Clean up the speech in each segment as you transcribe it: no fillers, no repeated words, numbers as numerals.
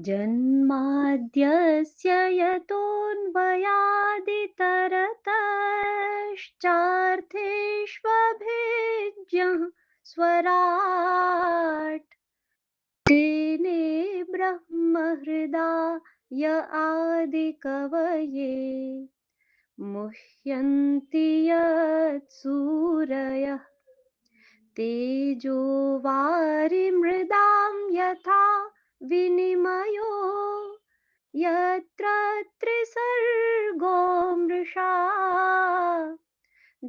जन्माद्यस्य यतोऽन्वयादितरतश्चार्थेष्वभिज्ञः स्वराट् तेने ब्रह्महृदाय आदिकवये मुह्यन्ति यत्सूरयः तेजो वारिमृदां यथा विनिमयो यत्र त्रिसर्गो मृषा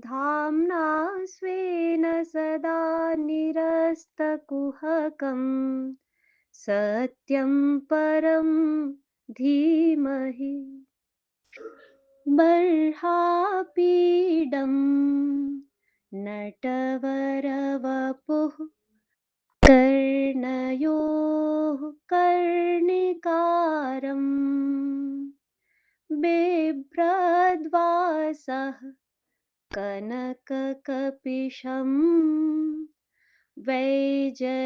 धाम्ना स्वेन सदा निरस्तकुहकं सत्यं परं धीमहि बर्हापीडं नटवरवपुः कर्णयोः कर्णिकारम् बिभ्रद्वासः कनककपिशम् वैजयन्तीं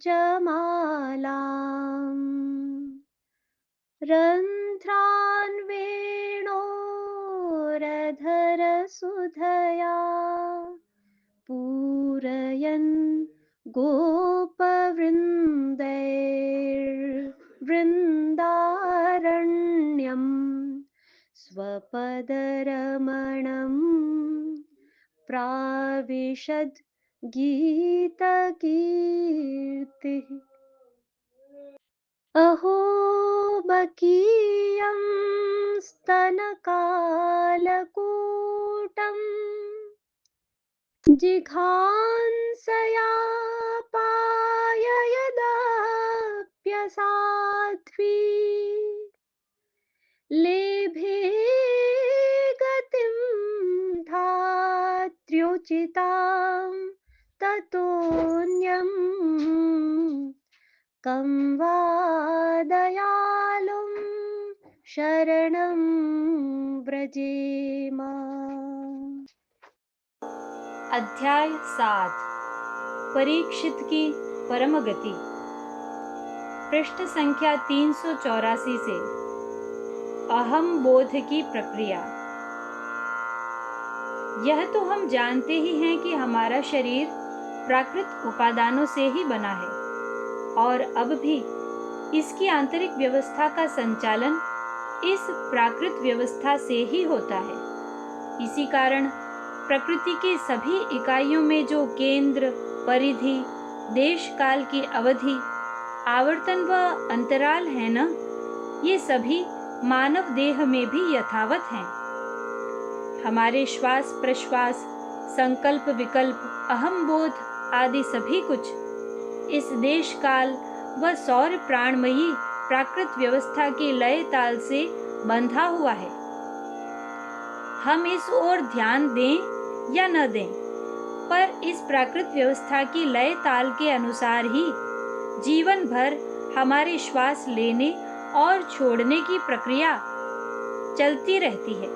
च मालाम् रन्ध्रान् वेणोरधरसुधया पूरयन् गोपवृन्दैर्वृन्दारण्यं स्वपदरमणं प्राविशद् गीतकीर्तिः अहो बकीयं स्तनकालकूटम् जिघांसया पाययदप्यसाध्वी लेभे गतिं धात्र्योचितां ततोऽन्यम् कं वा दयालुं शरणं व्रजेम। अध्याय 7 परीक्षित की परम गति। पृष्ठ संख्या 384 से अहम बोध की प्रक्रिया। यह तो हम जानते ही हैं कि हमारा शरीर प्राकृत उपादानों से ही बना है और अब भी इसकी आंतरिक व्यवस्था का संचालन इस प्राकृत व्यवस्था से ही होता है। इसी कारण प्रकृति की सभी इकाइयों में जो केंद्र, परिधि, देश काल की अवधि, आवर्तन व अंतराल है न, ये सभी मानव देह में भी यथावत हैं। हमारे श्वास प्रश्वास, संकल्प विकल्प, अहम बोध आदि सभी कुछ इस देश काल व सौर प्राणमयी प्राकृत व्यवस्था की लय ताल से बंधा हुआ है। हम इस ओर ध्यान दें या न दें, पर इस प्राकृत व्यवस्था की लय ताल के अनुसार ही जीवन भर हमारे श्वास लेने और छोड़ने की प्रक्रिया चलती रहती है।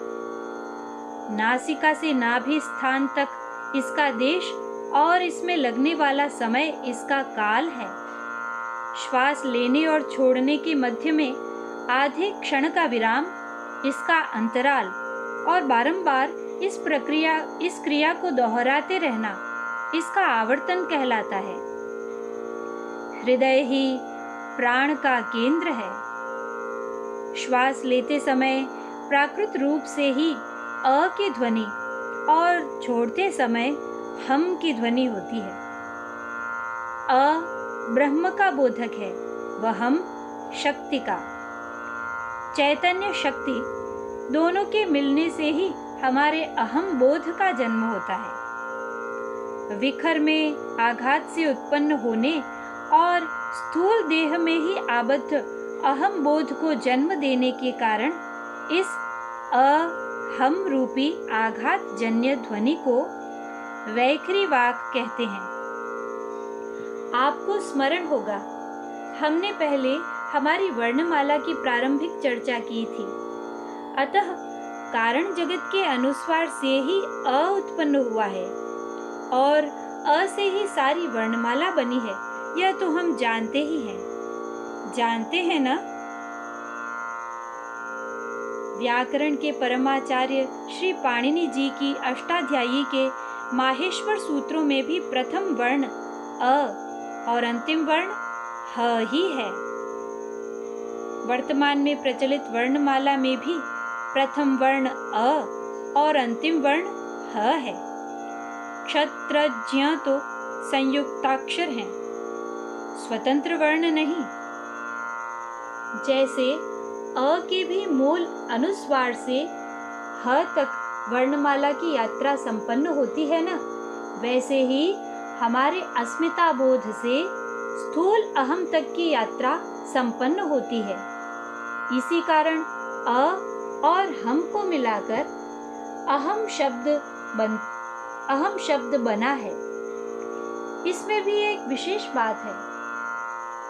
नासिका से नाभि स्थान तक इसका देश और इसमें लगने वाला समय इसका काल है। श्वास लेने और छोड़ने के मध्य में आधे क्षण का विराम इसका अंतराल और बारंबार इस क्रिया को दोहराते रहना इसका आवर्तन कहलाता है। हृदय ही प्राण का केंद्र है। श्वास लेते समय प्राकृत रूप से ही अ की ध्वनि और छोड़ते समय हम की ध्वनि होती है। अ ब्रह्म का बोधक है व हम शक्ति का। चैतन्य शक्ति दोनों के मिलने से ही हमारे अहम बोध का जन्म होता है। विखर में आघात से उत्पन्न होने और स्थूल देह में ही आबद्ध अहम बोध को जन्म देने के कारण इस अहम रूपी आघात जन्य ध्वनि को वैखरी वाक कहते हैं। आपको स्मरण होगा, हमने पहले हमारी वर्णमाला की प्रारंभिक चर्चा की थी। अतः कारण जगत के अनुस्वार से ही अ उत्पन्न हुआ है और अ से ही सारी वर्णमाला बनी है, यह तो हम जानते ही हैं। जानते हैं ना? व्याकरण के परमाचार्य श्री पाणिनि जी की अष्टाध्यायी के माहेश्वर सूत्रों में भी प्रथम वर्ण अ और अंतिम वर्ण ह ही है। वर्तमान में प्रचलित वर्णमाला में भी प्रथम वर्ण अ और अंतिम वर्ण ह है। क्षत्र ज्ञ तो संयुक्ताक्षर हैं, स्वतंत्र वर्ण नहीं। जैसे अ के भी मूल अनुस्वार से ह तक वर्णमाला की यात्रा संपन्न होती है ना, वैसे ही हमारे अस्मिता बोध से स्थूल अहम तक की यात्रा संपन्न होती है। इसी कारण अ और हम को मिलाकर अहम शब्द बना है। इसमें भी एक विशेष बात है।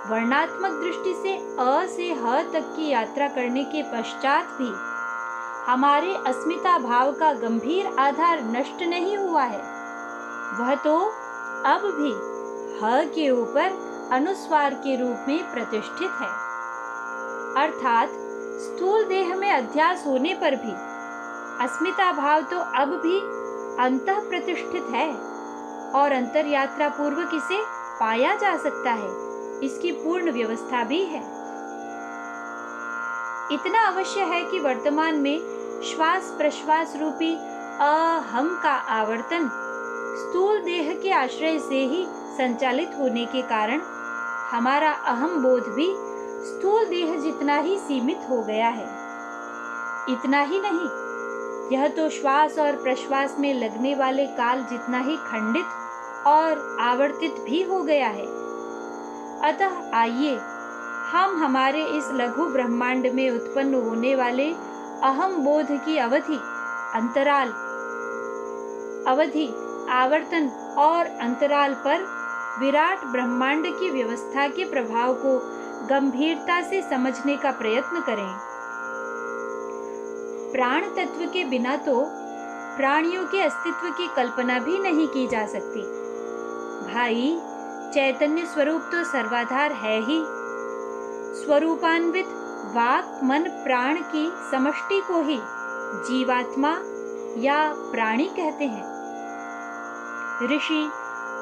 वर्णात्मक दृष्टि से अ से ह तक की यात्रा करने के पश्चात भी हमारे अस्मिता भाव का गंभीर आधार नष्ट नहीं हुआ है। वह तो अब भी ह के ऊपर अनुस्वार के रूप में प्रतिष्ठित है। अर्थात स्थूल देह में अध्यास होने पर भी अस्मिता भाव तो अब भी अंतः प्रतिष्ठित है और अंतर यात्रा पूर्वक इसे पाया जा सकता है। इसकी पूर्ण व्यवस्था भी है। इतना अवश्य है कि वर्तमान में श्वास प्रश्वास रूपी अहम का आवर्तन स्थूल देह के आश्रय से ही संचालित होने के कारण हमारा अहम बोध भी स्थूल देह जितना ही सीमित हो गया है। इतना ही नहीं, यह तो श्वास और प्रश्वास में लगने वाले काल जितना ही खंडित और आवर्तित भी हो गया है। अतः आइए हम हमारे इस लघु ब्रह्मांड में उत्पन्न होने वाले अहम बोध की अवधि, अंतराल, आवर्तन और अंतराल पर विराट ब्रह्मांड की व्यवस्था के प्रभाव को गंभीरता से समझने का प्रयत्न करें। प्राण तत्व के बिना तो प्राणियों के अस्तित्व की कल्पना भी नहीं की जा सकती। भाई, चैतन्य स्वरूप तो सर्वाधार है ही। स्वरूपान्वित वाक मन प्राण की समष्टि को ही जीवात्मा या प्राणी कहते हैं। ऋषि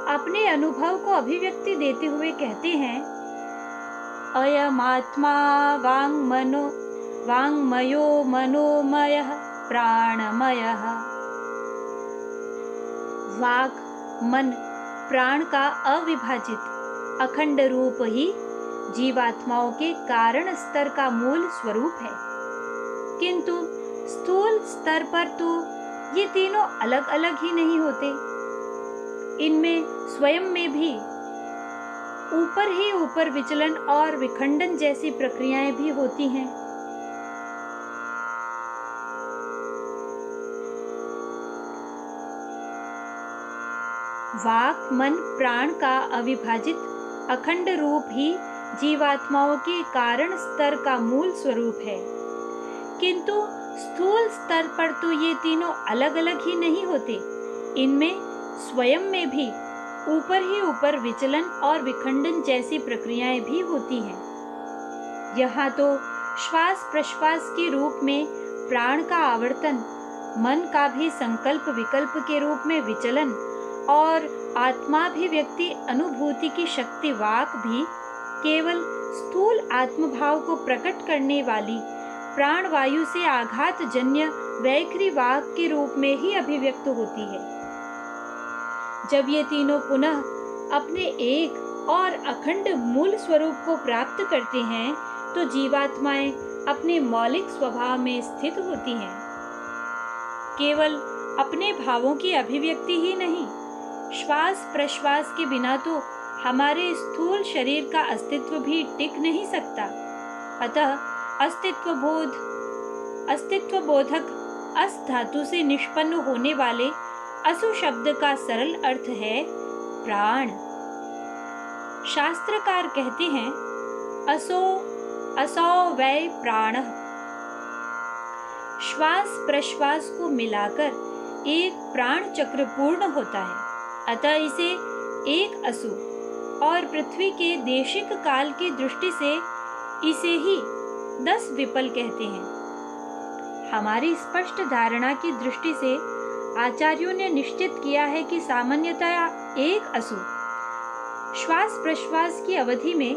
अपने अनुभव को अभिव्यक्ति देते हुए कहते हैं, अयमात्मा वाङ्मयो मनोमयः प्राणमयः। वाक मन प्राण का अविभाजित अखंड रूप ही जीवात्माओं के कारण स्तर का मूल स्वरूप है। किंतु स्थूल स्तर पर तो ये तीनों अलग अलग ही नहीं होते। इनमें स्वयं में भी ऊपर ही ऊपर विचलन और विखंडन जैसी प्रक्रियाएं भी होती हैं। वाक मन प्राण का अविभाजित अखंड रूप ही जीवात्माओं के कारण स्तर का मूल स्वरूप है। किंतु स्थूल स्तर पर तो ये तीनों अलग अलग ही नहीं होते। इनमें स्वयं में भी ऊपर ही ऊपर विचलन और विखंडन जैसी प्रक्रियाएं भी होती हैं। यहाँ तो श्वास प्रश्वास के रूप में प्राण का आवर्तन, मन का भी संकल्प विकल्प के रूप में विचलन और आत्माभिव्यक्ति अनुभूति की शक्ति वाक भी केवल स्थूल आत्मभाव को प्रकट करने वाली प्राण वायु से आघात जन्य वैखरी वाक के रूप में ही अभिव्यक्त होती है। जब ये तीनों पुनः अपने एक और अखंड मूल स्वरूप को प्राप्त करते हैं तो जीवात्माएं अपने मौलिक स्वभाव में स्थित होती हैं। केवल अपने भावों की अभिव्यक्ति ही नहीं, श्वास प्रश्वास के बिना तो हमारे स्थूल शरीर का अस्तित्व भी टिक नहीं सकता। अतः अस्तित्व बोधक अस धातु से निष्पन्न होने वाले असु शब्द का सरल अर्थ है प्राण। शास्त्रकार कहते हैं, असौ वै प्राणः। श्वास प्रश्वास को मिलाकर एक प्राण चक्र पूर्ण होता है। अतः इसे एक असु और पृथ्वी के देशिक काल की दृष्टि से इसे ही 10 विपल कहते हैं। हमारी स्पष्ट धारणा की दृष्टि से आचार्यों ने निश्चित किया है कि सामान्यतया एक असु श्वास प्रश्वास की अवधि में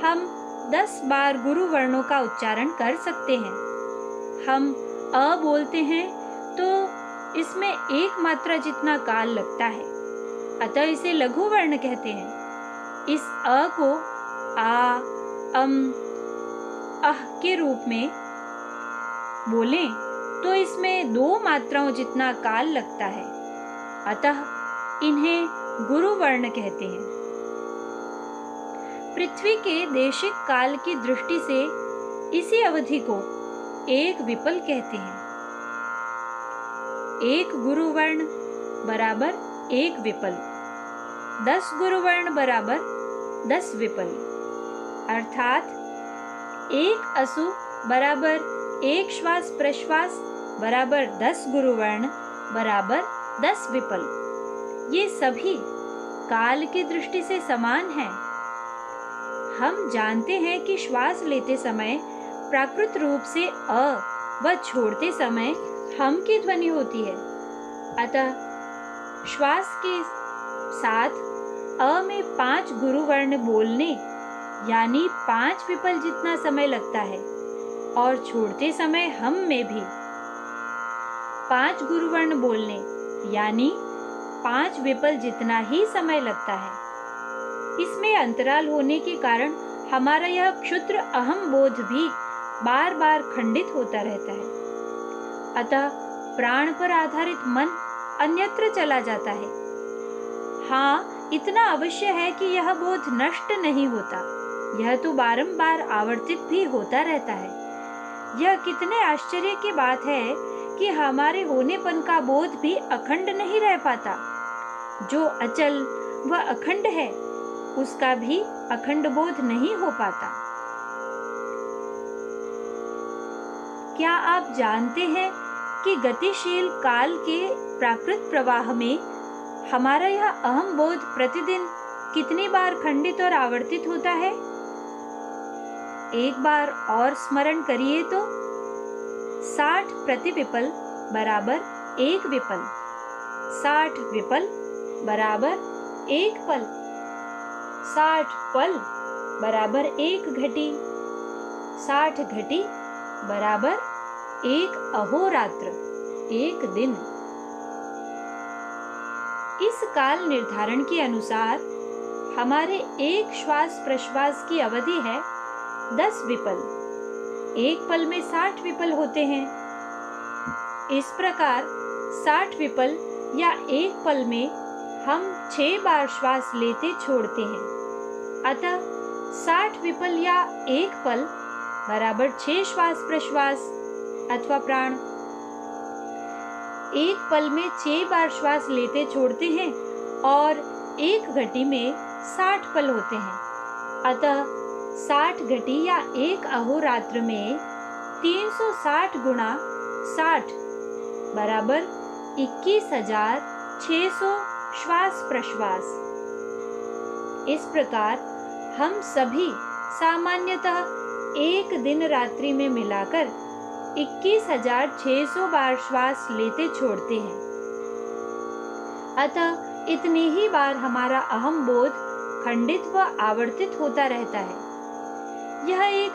हम 10 बार गुरु वर्णों का उच्चारण कर सकते हैं। हम अ बोलते हैं तो इसमें एक मात्रा जितना काल लगता है, अतः इसे लघु वर्ण कहते हैं। इस अ को आ, अह के रूप में बोलें तो इसमें 2 मात्राओं जितना काल लगता है, अतः इन्हें गुरु वर्ण कहते हैं। पृथ्वी के देशिक काल की दृष्टि से इसी अवधि को एक विपल कहते हैं। एक गुरु वर्ण बराबर एक विपल, 10 गुरु वर्ण बराबर 10 विपल, अर्थात एक असु बराबर एक श्वास प्रश्वास बराबर 10 गुरु वर्ण बराबर 10 विपल। ये सभी काल की दृष्टि से समान हैं। हम जानते हैं कि श्वास लेते समय प्राकृत रूप से अ व छोड़ते समय हम की ध्वनि होती है, अतः श्वास के साथ अ में 5 गुरु वर्ण बोलने यानी 5 विपल जितना समय लगता है, और छोड़ते समय हम में भी 5 गुरु वर्ण बोलने यानी 5 विपल जितना ही समय लगता है। इसमें अंतराल होने के कारण हमारा यह क्षुद्र अहम बोध भी बार बार खंडित होता रहता है, अतः प्राण पर आधारित मन अन्यत्र चला जाता है। हाँ, इतना अवश्य है कि यह बोध नष्ट नहीं होता, यह तो बारंबार आवर्तित भी होता रहता है। यह कितने आश्चर्य की बात है कि हमारे होनेपन का बोध भी अखंड नहीं रह पाता। जो अचल व अखंड है उसका भी अखंड बोध नहीं हो पाता। क्या आप जानते हैं कि गतिशील काल के प्राकृत प्रवाह में हमारा यह अहम बोध प्रतिदिन कितनी बार खंडित और आवर्तित होता है? एक बार और स्मरण करिए तो 60 प्रतिविपल बराबर 1 विपल, 60 विपल बराबर 1 पल, 60 पल बराबर 1 घटी, 60 घटी बराबर 1 अहोरात्र, 1 दिन। इस काल निर्धारण के अनुसार हमारे एक श्वास प्रश्वास की अवधि है 10 विपल, 1 पल में 60 विपल होते हैं। इस प्रकार 60 विपल या 1 पल में हम 6 बार श्वास लेते छोड़ते हैं, अतः 60 विपल या 1 पल बराबर 6 श्वास प्रश्वास अथवा प्राण। 1 पल में 6 बार श्वास लेते छोड़ते हैं और 1 घटी में 60 पल होते हैं, अतः 60 घटी या 1 अहोरात्र में 360 गुणा 60 बराबर 21,600 श्वास प्रश्वास। इस प्रकार हम सभी सामान्यतः एक दिन रात्रि में मिलाकर 21,600 बार श्वास लेते छोड़ते हैं, अतः इतनी ही बार हमारा अहम बोध खंडित व आवर्तित होता रहता है। यह एक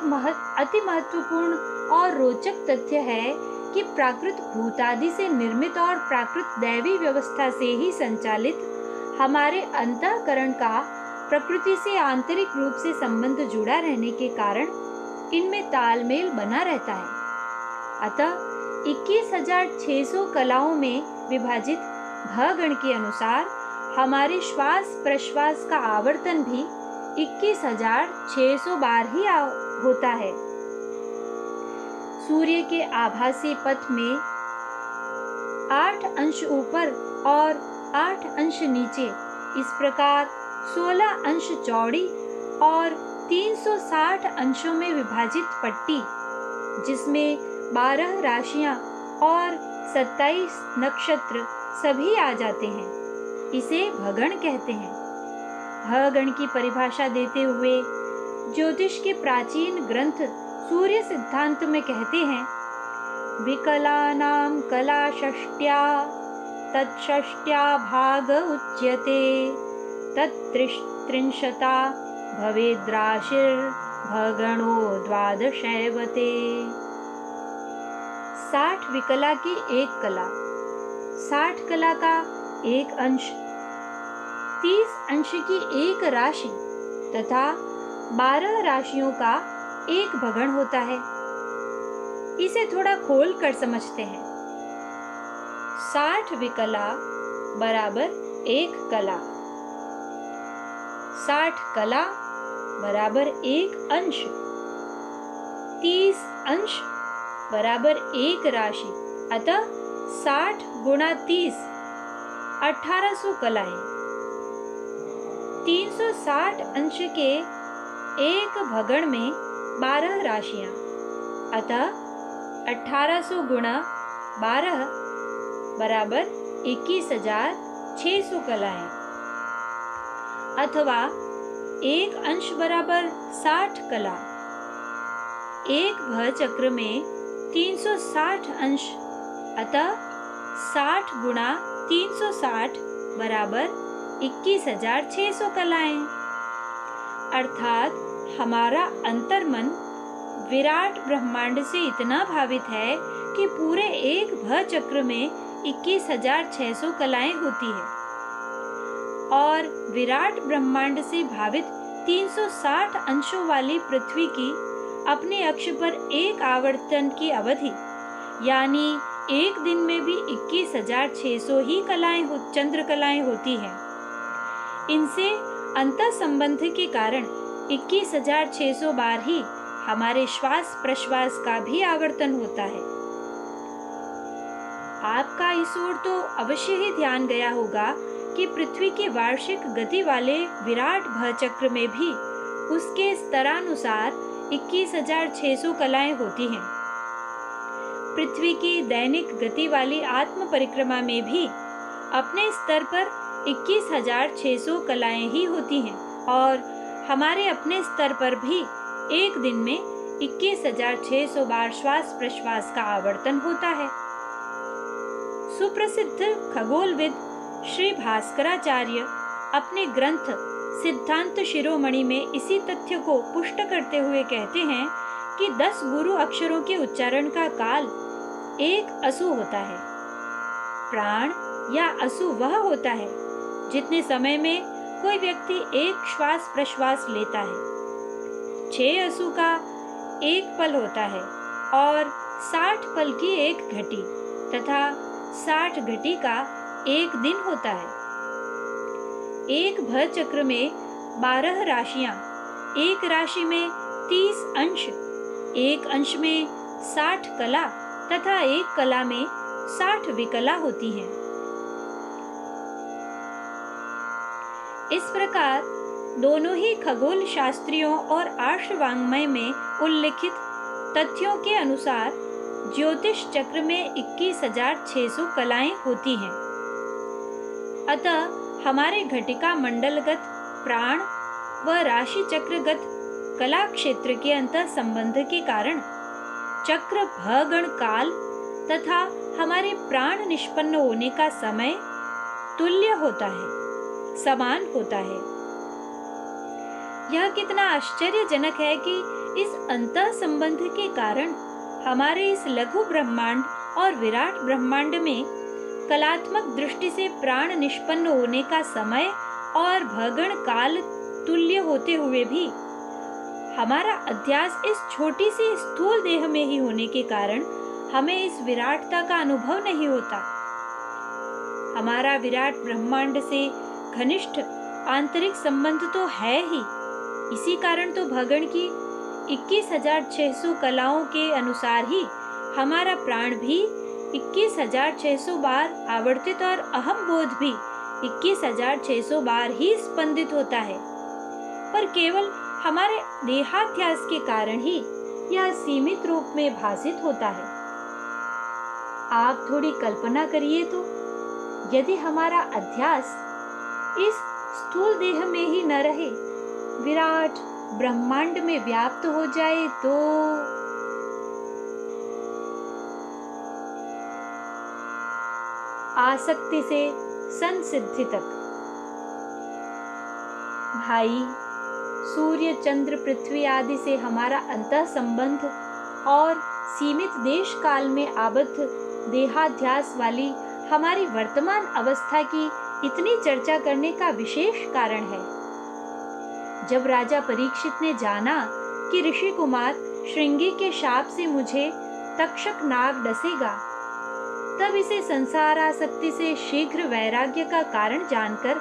अति महत्वपूर्ण और रोचक तथ्य है कि प्राकृत भूतादि से निर्मित और प्राकृत दैवी व्यवस्था से ही संचालित हमारे अंतःकरण का प्रकृति से आंतरिक रूप से संबंध जुड़ा रहने के कारण इनमें तालमेल बना रहता है। अतः 21,600 कलाओं में विभाजित भ गण के अनुसार हमारे श्वास प्रश्वास का आवर्तन भी 21,600 बार ही होता है। सूर्य के आभासी पथ में 8 अंश ऊपर और 8 अंश नीचे, इस प्रकार 16 अंश चौड़ी और 360 अंशों में विभाजित पट्टी, जिसमें 12 राशियां और 27 नक्षत्र सभी आ जाते हैं, इसे भगण कहते हैं। भगण की परिभाषा देते हुए ज्योतिष के प्राचीन ग्रंथ सूर्य सिद्धांत में कहते हैं, विकलानां कला षष्ट्या तत्षष्ट्या भाग उच्यते तत्त्रिंशता भवेद्राशिर्भगणो द्वादशैवते। 60 विकला की एक कला, 60 कला का एक अंश, 30 अंश की एक राशि तथा 12 राशियों का एक भगण होता है। इसे थोड़ा खोल कर समझते हैं। 60 विकला बराबर एक कला, 60 कला बराबर एक अंश, 30 अंश बराबर एक राशि, अतः 60 गुणा 30 1800 कलाएं। 360 अंश के एक भगण में 12 राशियां, अतः 1800 गुणा 12 बराबर 21,600 कलाएं, अथवा एक अंश बराबर 60 कला। एक भर चक्र में 360 अंश, अतः 60 गुणा 360 बराबर 21,600 कलाएं। अर्थात हमारा अंतर्मन विराट ब्रह्मांड से इतना भावित है कि पूरे एक भर चक्र में 21,600 कलाएं होती है, और विराट ब्रह्मांड से भावित 360 अंशों वाली पृथ्वी की अपने अक्ष पर एक आवर्तन की अवधि यानी एक दिन में भी 21,600 ही चंद्र कलाएं होती हैं। इनसे अंतर संबंध के कारण 21,600 बार ही हमारे श्वास प्रश्वास का भी आवर्तन होता है। आपका इस ओर तो अवश्य ही ध्यान गया होगा कि पृथ्वी के वार्षिक गति वाले विराट भरचक्र में भी उसके स्तरानुसार 21,600 कलाएं होती हैं। पृथ्वी की दैनिक गति वाली आत्म परिक्रमा में भी अपने स्तर पर 21,600 कलाएं ही होती हैं, और हमारे अपने स्तर पर भी एक दिन में 21,600 बार श्वास प्रश्वास का आवर्तन होता है। सुप्रसिद्ध खगोलविद श्री भास्कराचार्य अपने ग्रंथ सिद्धांत शिरोमणि में इसी तथ्य को पुष्ट करते हुए कहते हैं कि 10 गुरु अक्षरों के उच्चारण का काल एक असु होता है। प्राण या असु वह होता है जितने समय में कोई व्यक्ति एक श्वास प्रश्वास लेता है। 6 असु का एक पल होता है और 60 पल की एक घटी तथा 60 घटी का एक दिन होता है। एक भर चक्र में 12 राशियां, एक राशि में 30 अंश, एक अंश में 60 कला तथा एक कला में 60 विकला होती हैं। इस प्रकार दोनों ही खगोल शास्त्रियों और आर्षवांगमय में उल्लिखित तथ्यों के अनुसार ज्योतिष चक्र में 21,600 कलाएं होती हैं। अतः हमारे घटिका मंडलगत प्राण व राशि चक्रगत कला क्षेत्र के अंतर संबंध के कारण चक्र भगण काल तथा हमारे प्राण निष्पन्न होने का समय तुल्य होता है, समान होता है। यह कितना आश्चर्यजनक है कि इस अंतर संबंध के कारण हमारे इस लघु ब्रह्मांड और विराट ब्रह्मांड में कलात्मक दृष्टि से प्राण निष्पन्न होने का समय और भगण काल तुल्य होते हुए भी हमारा अध्यास इस छोटी सी स्थूल देह में ही होने के कारण हमें इस विराटता का अनुभव नहीं होता। हमारा विराट ब्रह्मांड से घनिष्ठ आंतरिक संबंध तो है ही, इसी कारण तो भगण की 21,600 कलाओं के अनुसार ही हमारा प्राण भी 21,600 बार आवर्तित और अहम बोध भी 21,600 बार ही स्पंदित होता है। पर केवल हमारे देहाध्यास के कारण ही यह सीमित रूप में भासित होता है। आप थोड़ी कल्पना करिए तो, यदि हमारा अध्यास इस स्थूल देह में ही न रहे, विराट ब्रह्मांड में व्याप्त हो जाए तो आसक्ति से संसिद्धि तक। भाई, सूर्य, चंद्र, पृथ्वी आदि से हमारा अंतः संबंध और सीमित देश काल में आबद्ध देहाध्यास वाली हमारी वर्तमान अवस्था की इतनी चर्चा करने का विशेष कारण है। जब राजा परीक्षित ने जाना कि ऋषि कुमार श्रृंगी के शाप से मुझे तक्षक नाग डसेगा, तब इसे संसारासक्ति से शीघ्र वैराग्य का कारण जानकर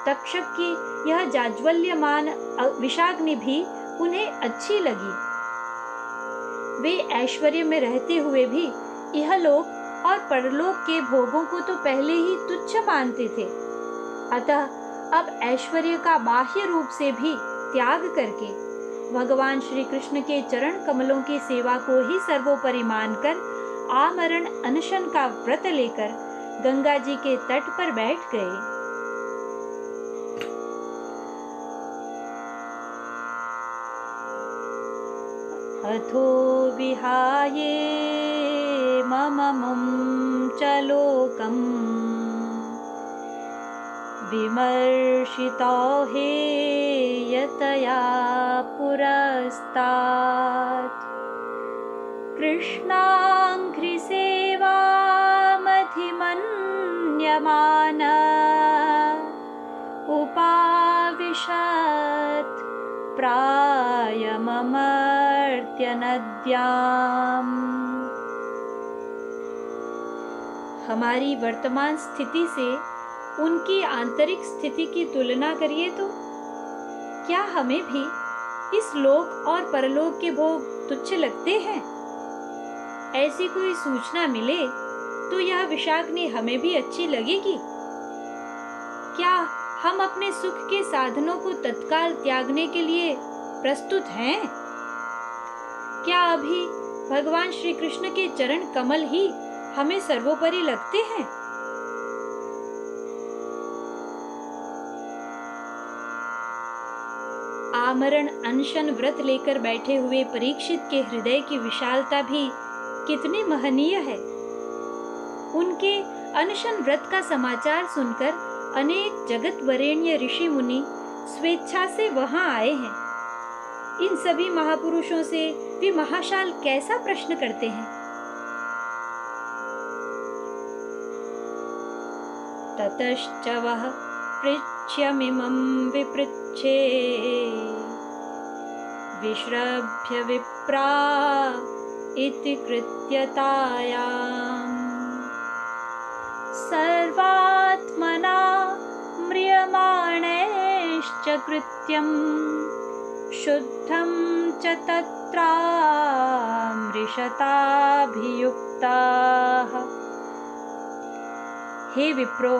तक्षक की यह जाज्वल्यमान विषाग्नि भी उन्हें अच्छी लगी। वे ऐश्वर्य में रहते हुए भी इहलोक और परलोक के भोगों को तो पहले ही तुच्छ मानते थे। अतः अब ऐश्वर्य का बाह्य रूप से भी त्याग करके भगवान श्री कृष्ण के चरण कमलों की सेवा को ही सर्वोपरि मानकर आमरण अनशन का व्रत लेकर गंगा जी के तट पर बैठ गए। अथो विहाये मममुं च लोकम् विमर्शितो हे यतया पुरस्तात् कृष्णाङ्घ्रिसेवामधिमन्यमान उपाविशत् प्रायममर्त्य नद्याम्। हमारी वर्तमान स्थिति से उनकी आंतरिक स्थिति की तुलना करिए तो क्या हमें भी इस लोक और परलोक के भोग तुच्छ लगते हैं? ऐसी कोई सूचना मिले तो यह विषाग्नि हमें भी अच्छी लगेगी? क्या हम अपने सुख के साधनों को तत्काल त्यागने के लिए प्रस्तुत हैं? क्या अभी भगवान श्री कृष्ण के चरण कमल ही हमें सर्वोपरि लगते हैं? आमरण अनशन व्रत लेकर बैठे हुए परीक्षित के हृदय की विशालता भी कितनी महनीय है। उनके अनशन व्रत का समाचार सुनकर अनेक जगत वरेण्य ऋषि मुनि स्वेच्छा से वहां आए हैं। इन सभी महापुरुषों से वे महाशाल कैसा प्रश्न करते हैं। ततश्च वह पृच्छ्यमिमं विपृच्छे विश्रभ्य विप्रा इति कृत्यतायाम् सर्वात्मना म्रियमाणैश्च कृत्यं शुद्धं च तत्रामृषताभियुक्ताः। हे विप्रो,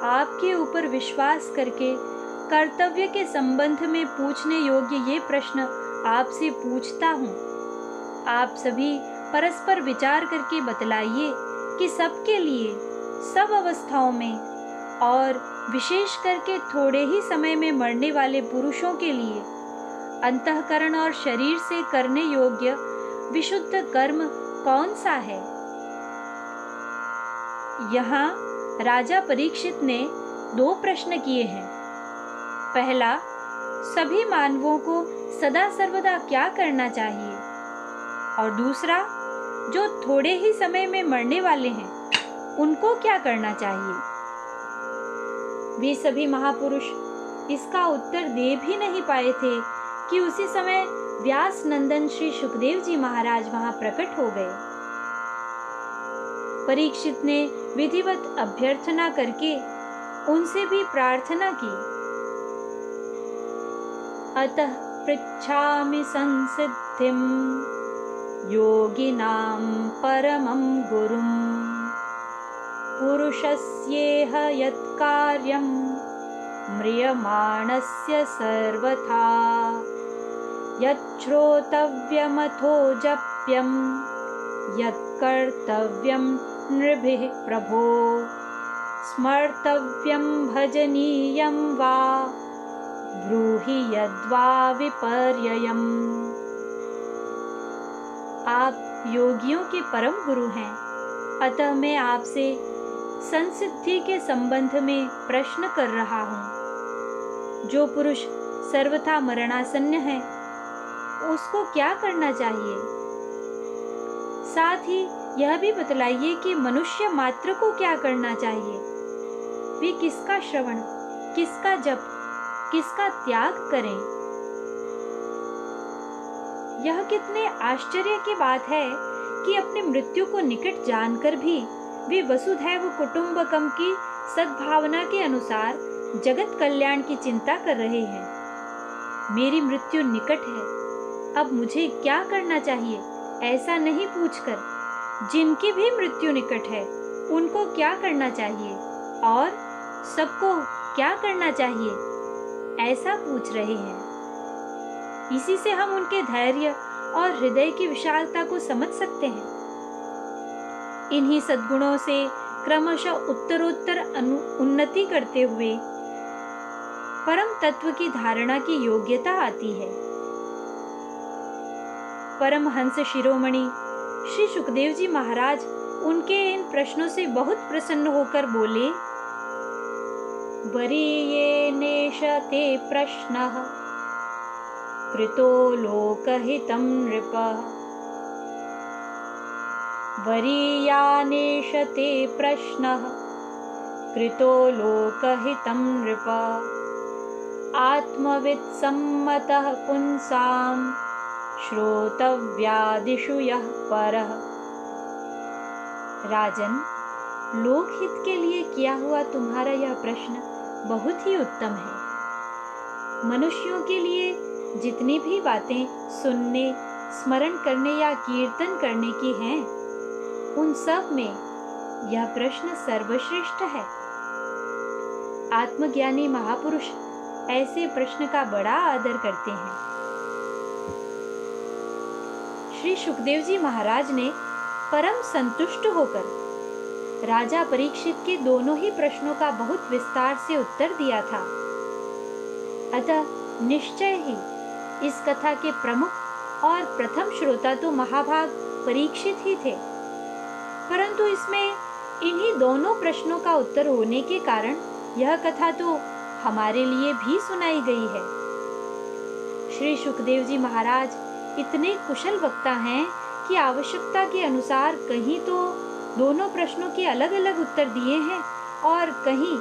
आपके ऊपर विश्वास करके कर्तव्य के संबंध में पूछने योग्य ये प्रश्न आपसे पूछता हूँ। आप सभी परस्पर विचार करके बतलाइए कि सबके लिए, सब अवस्थाओं में और विशेष करके थोड़े ही समय में मरने वाले पुरुषों के लिए अंतःकरण और शरीर से करने योग्य विशुद्ध कर्म कौन सा है? यहाँ राजा परीक्षित ने 2 प्रश्न किए हैं। पहला, सभी मानवों को सदा सर्वदा क्या करना चाहिए? और दूसरा, जो थोड़े ही समय में मरने वाले हैं उनको क्या करना चाहिए? वे सभी महापुरुष इसका उत्तर दे भी नहीं पाए थे कि उसी समय व्यास नंदन श्री सुखदेव जी महाराज वहां प्रकट हो गए। परीक्षित ने विधिवत अभ्यर्थना करके उनसे भी प्रार्थना की। अतः पृच्छामि संसिद्धिं योगिनां परमं गुरुं पुरुषस्येह यत्कार्यं म्रियमाणस्य सर्वथा यच्छ्रोतव्यमथो जप्यं यत्कर्तव्यं नृभिः प्रभो स्मर्तव्यं भजनीयं वा ब्रूहि यद्वा विपर्ययम्। आप योगियों के परम गुरु हैं, अतः मैं आपसे संसिद्धि के संबंध में प्रश्न कर रहा हूँ। जो पुरुष सर्वथा मरणासन्न है, उसको क्या करना चाहिए? साथ ही यह भी बतलाइए कि मनुष्य मात्र को क्या करना चाहिए। वे किसका श्रवण, किसका जप, किसका त्याग करें। यह कितने आश्चर्य की बात है कि अपने मृत्यु को निकट जानकर भी वे वसुधैव कुटुंबकम की सद्भावना के अनुसार जगत कल्याण की चिंता कर रहे हैं। मेरी मृत्यु निकट है, अब मुझे क्या करना चाहिए, ऐसा नहीं पूछकर जिनकी भी मृत्यु निकट है उनको क्या करना चाहिए और सबको क्या करना चाहिए, ऐसा पूछ रहे हैं। इसी से हम उनके धैर्य और हृदय की विशालता को समझ सकते हैं। इन्हीं सद्गुणों से क्रमशः उत्तरोत्तर उन्नति करते हुए परम तत्व की धारणा की योग्यता आती है। परमहंस शिरोमणि श्री सुखदेव जी महाराज उनके इन प्रश्नों से बहुत प्रसन्न होकर बोले, वरीयेनेशते प्रश्नः कृतो लोकहितं नृपः। वरीयानेशते प्रश्नः कृतो लोकहितं नृपः। आत्मवित्सम्मतः पुंसां श्रोतव्यादिषु यः परः। राजन, लोकहित के लिए किया हुआ तुम्हारा यह प्रश्न बहुत ही उत्तम है। मनुष्यों के लिए जितनी भी बातें सुनने, स्मरण करने या कीर्तन करने की हैं, उन सब में यह प्रश्न सर्वश्रेष्ठ है। आत्मज्ञानी महापुरुष ऐसे प्रश्न का बड़ा आदर करते हैं। श्री सुखदेव जी महाराज ने परम संतुष्ट होकर राजा परीक्षित के दोनों ही प्रश्नों का बहुत विस्तार से उत्तर दिया था। अतः निश्चय ही इस कथा के प्रमुख और प्रथम श्रोता तो महाभाग परीक्षित ही थे, परंतु इसमें इन्हीं दोनों प्रश्नों का उत्तर होने के कारण यह कथा तो हमारे लिए भी सुनाई गई है। श्री सुखदेव जी महाराज इतने कुशल वक्ता हैं कि आवश्यकता के अनुसार कहीं तो दोनों प्रश्नों के अलग अलग उत्तर दिए हैं और कहीं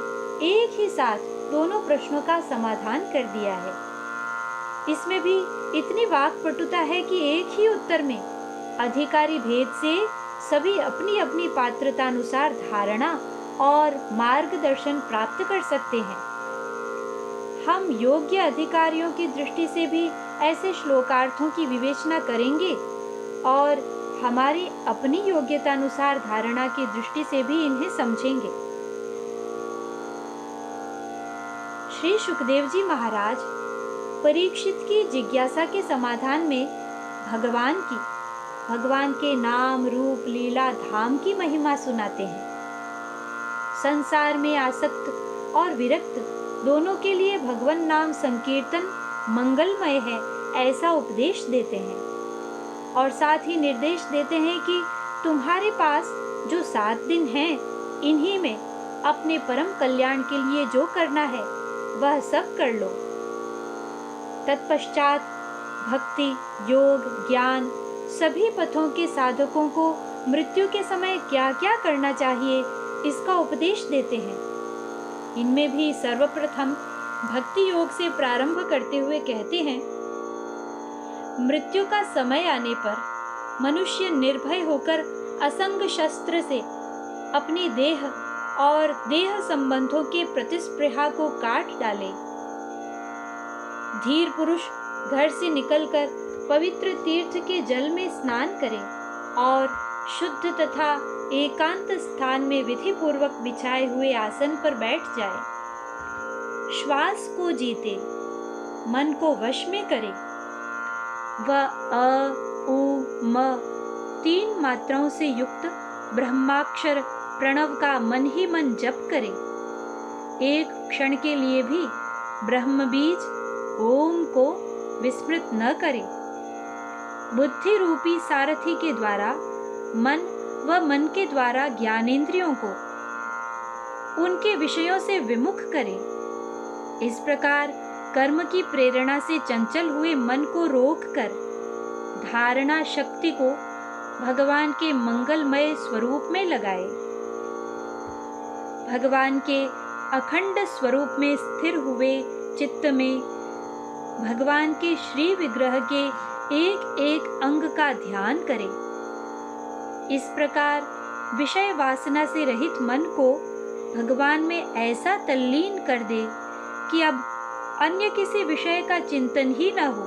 एक ही साथ दोनों प्रश्नों का समाधान कर दिया है। इसमें भी इतनी वाक्पटुता है कि एक ही उत्तर में अधिकारी भेद से सभी अपनी अपनी पात्रतानुसार धारणा और मार्गदर्शन प्राप्त कर सकते हैं। हम योग्य अधिकारियों की दृष्टि से भी ऐसे श्लोकार्थों की विवेचना करेंगे और हमारी अपनी योग्यतानुसार धारणा की दृष्टि से भी इन्हें समझेंगे। श्री सुखदेव जी महाराज परीक्षित की जिज्ञासा के समाधान में भगवान के नाम, रूप, लीला, धाम की महिमा सुनाते हैं। संसार में आसक्त और विरक्त दोनों के लिए भगवान नाम संकीर्तन मंगलमय है, ऐसा उपदेश देते हैं और साथ ही निर्देश देते हैं कि तुम्हारे पास जो 7 दिन हैं, इन्हीं में अपने परम कल्याण के लिए जो करना है वह सब कर लो। तत्पश्चात भक्ति, योग, ज्ञान सभी पथों के साधकों को मृत्यु के समय क्या क्या करना चाहिए इसका उपदेश देते हैं। इनमें भी सर्वप्रथम भक्ति योग से प्रारंभ करते हुए कहते हैं, मृत्यु का समय आने पर मनुष्य निर्भय होकर असंग शस्त्र से अपनी देह और देह संबंधों के प्रतिस्पृहा को काट डाले। धीर पुरुष घर से निकलकर पवित्र तीर्थ के जल में स्नान करे और शुद्ध तथा एकांत स्थान में विधि पूर्वक बिछाए हुए आसन पर बैठ जाए। श्वास को जीते, मन को वश में करे व अ, उ, म 3 मात्राओं से युक्त ब्रह्माक्षर प्रणव का मन ही मन जप करे। एक क्षण के लिए भी ब्रह्म बीज ओम को विस्मृत न करें। बुद्धि रूपी सारथी के द्वारा मन व मन के द्वारा ज्ञानेंद्रियों को उनके विषयों से विमुख करें। इस प्रकार कर्म की प्रेरणा से चंचल हुए मन को रोककर धारणा शक्ति को भगवान के मंगलमय स्वरूप में लगाए। भगवान के अखंड स्वरूप में स्थिर हुए चित्त में भगवान के श्री विग्रह के एक एक अंग का ध्यान करें। इस प्रकार विषय वासना से रहित मन को भगवान में ऐसा तल्लीन कर दे कि अब अन्य किसी विषय का चिंतन ही न हो।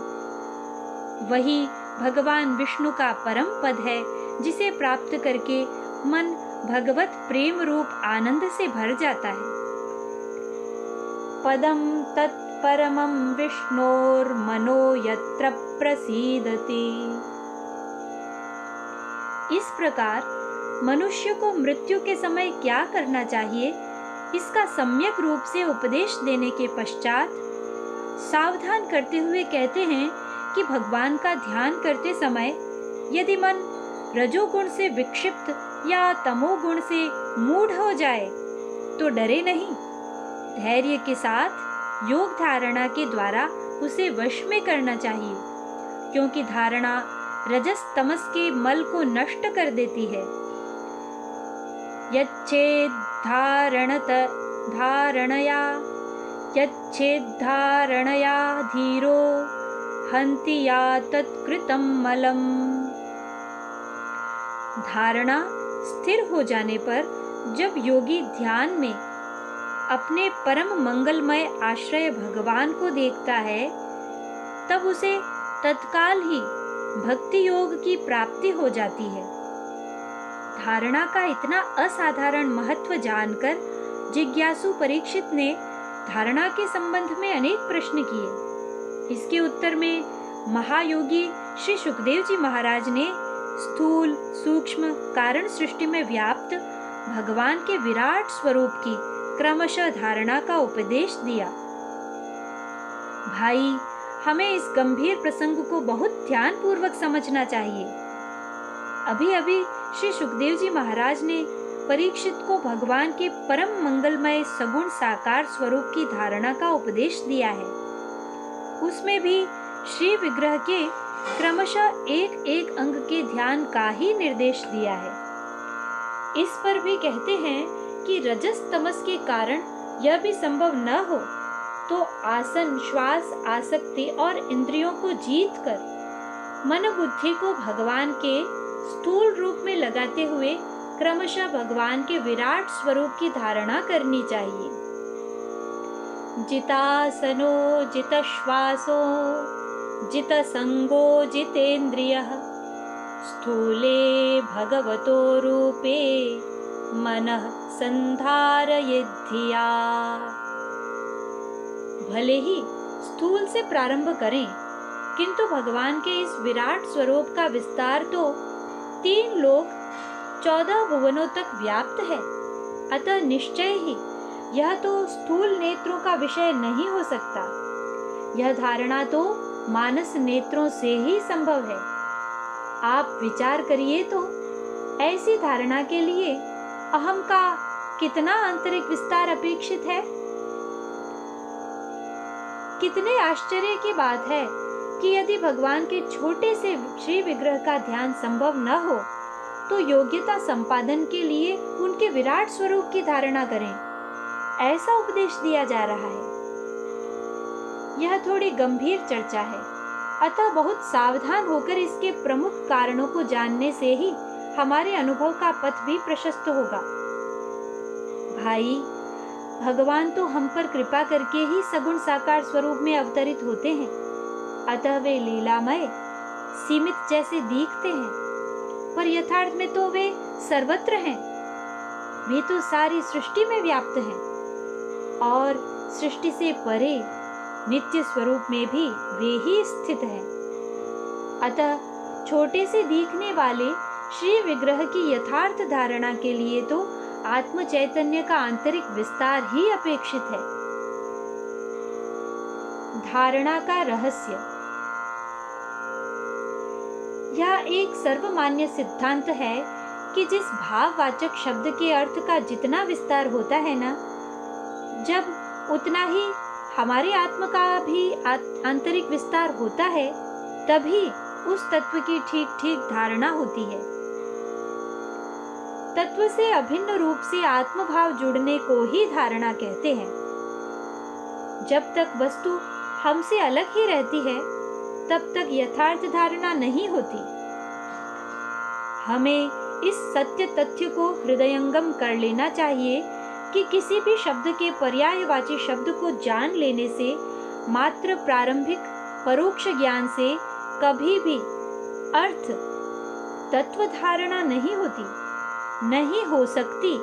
वही भगवान विष्णु का परम पद है, जिसे प्राप्त करके मन भगवत प्रेम रूप आनंद से भर जाता है। पदम तत्परमं विष्णोर्मनो यत्र प्रसीदति। इस प्रकार मनुष्य को मृत्यु के समय क्या करना चाहिए, इसका सम्यक रूप से उपदेश देने के पश्चात सावधान करते हुए कहते हैं कि भगवान का ध्यान करते समय यदि मन रजोगुण से विक्षिप्त या तमोगुण से मूढ़ हो जाए तो डरे नहीं, धैर्य के साथ योग धारणा के द्वारा उसे वश में करना चाहिए, क्योंकि धारणा रजस तमस के मल को नष्ट कर देती है। यच्छेद्धारणया धीरो हन्ति या तत्कृतं मलम्। धारणा स्थिर हो जाने पर जब योगी ध्यान में अपने परम मंगलमय आश्रय भगवान को देखता है, तब उसे तत्काल ही भक्ति योग की प्राप्ति हो जाती है। धारणा का इतना असाधारण महत्व जानकर जिज्ञासु परीक्षित ने धारणा के संबंध में अनेक प्रश्न किए। इसके उत्तर में महायोगी श्री सुखदेव जी महाराज ने स्थूल सूक्ष्म कारण सृष्टि में व्याप्त भगवान के विराट स्वरूप की क्रमशः धारणा का उपदेश दिया। भाई, हमें इस गंभीर प्रसंग को बहुत ध्यान पूर्वक समझना चाहिए। अभी अभी श्री सुखदेव जी महाराज ने परीक्षित को भगवान के परम मंगलमय सगुण साकार स्वरूप की धारणा का उपदेश दिया है। उसमें भी श्री विग्रह के क्रमशः एक एक अंग के ध्यान का ही निर्देश दिया है। इस पर भी कहते हैं कि रजस तमस के कारण यह भी संभव न हो तो आसन श्वास आसक्ति और इंद्रियों को जीत कर मन बुद्धि को भगवान के स्थूल रूप में लगाते हुए क्रमशः भगवान के विराट स्वरूप की धारणा करनी चाहिए। जितासनो जितश्वासो जितसंगो जितेन्द्रियः स्थूले भगवतो रूपे मनः संधारयेद्धिया। भले ही स्थूल से प्रारंभ करें, किंतु भगवान के इस विराट स्वरूप का विस्तार तो 3 लोक 14 भुवनों तक व्याप्त है। अतः निश्चय ही यह तो स्थूल नेत्रों का विषय नहीं हो सकता। यह धारणा तो मानस नेत्रों से ही संभव है। आप विचार करिए तो ऐसी धारणा के लिए अहम का कितना आंतरिक विस्तार अपेक्षित है। कितने आश्चर्य की बात है कि यदि भगवान के छोटे से श्री विग्रह का ध्यान संभव न हो तो योग्यता संपादन के लिए उनके विराट स्वरूप की धारणा करें, ऐसा उपदेश दिया जा रहा है। यह थोड़ी गंभीर चर्चा है, अतः बहुत सावधान होकर इसके प्रमुख कारणों को जानने से ही हमारे अनुभव का पथ भी प्रशस्त होगा। भाई, भगवान तो हम पर कृपा करके ही सगुण साकार स्वरूप में अवतरित होते हैं, अतः वे लीलामय सीमित जैसे दिखते हैं, पर यथार्थ में तो वे सर्वत्र हैं। वे तो सारी सृष्टि में व्याप्त हैं और सृष्टि से परे नित्य स्वरूप में भी वे ही स्थित हैं। अतः छोटे से दिखने वाले श्री विग्रह की यथार्थ धारणा के लिए तो आत्म चैतन्य का आंतरिक विस्तार ही अपेक्षित है। धारणा का रहस्य। यह एक सर्वमान्य सिद्धांत है कि जिस भाववाचक शब्द के अर्थ का जितना विस्तार होता है ना, जब उतना ही हमारे आत्मा का भी आंतरिक विस्तार होता है, तभी उस तत्व की ठीक ठीक धारणा होती है। तत्व से अभिन्न रूप से आत्मभाव जुड़ने को ही धारणा कहते हैं। जब तक वस्तु हमसे अलग ही रहती है, तब तक यथार्थ धारणा नहीं होती। हमें इस सत्य तथ्य को हृदयंगम कर लेना चाहिए कि किसी भी शब्द के पर्यायवाची शब्द को जान लेने से मात्र प्रारंभिक परोक्ष ज्ञान से कभी भी अर्थ तत्व धारणा नहीं होती, नहीं हो सकती।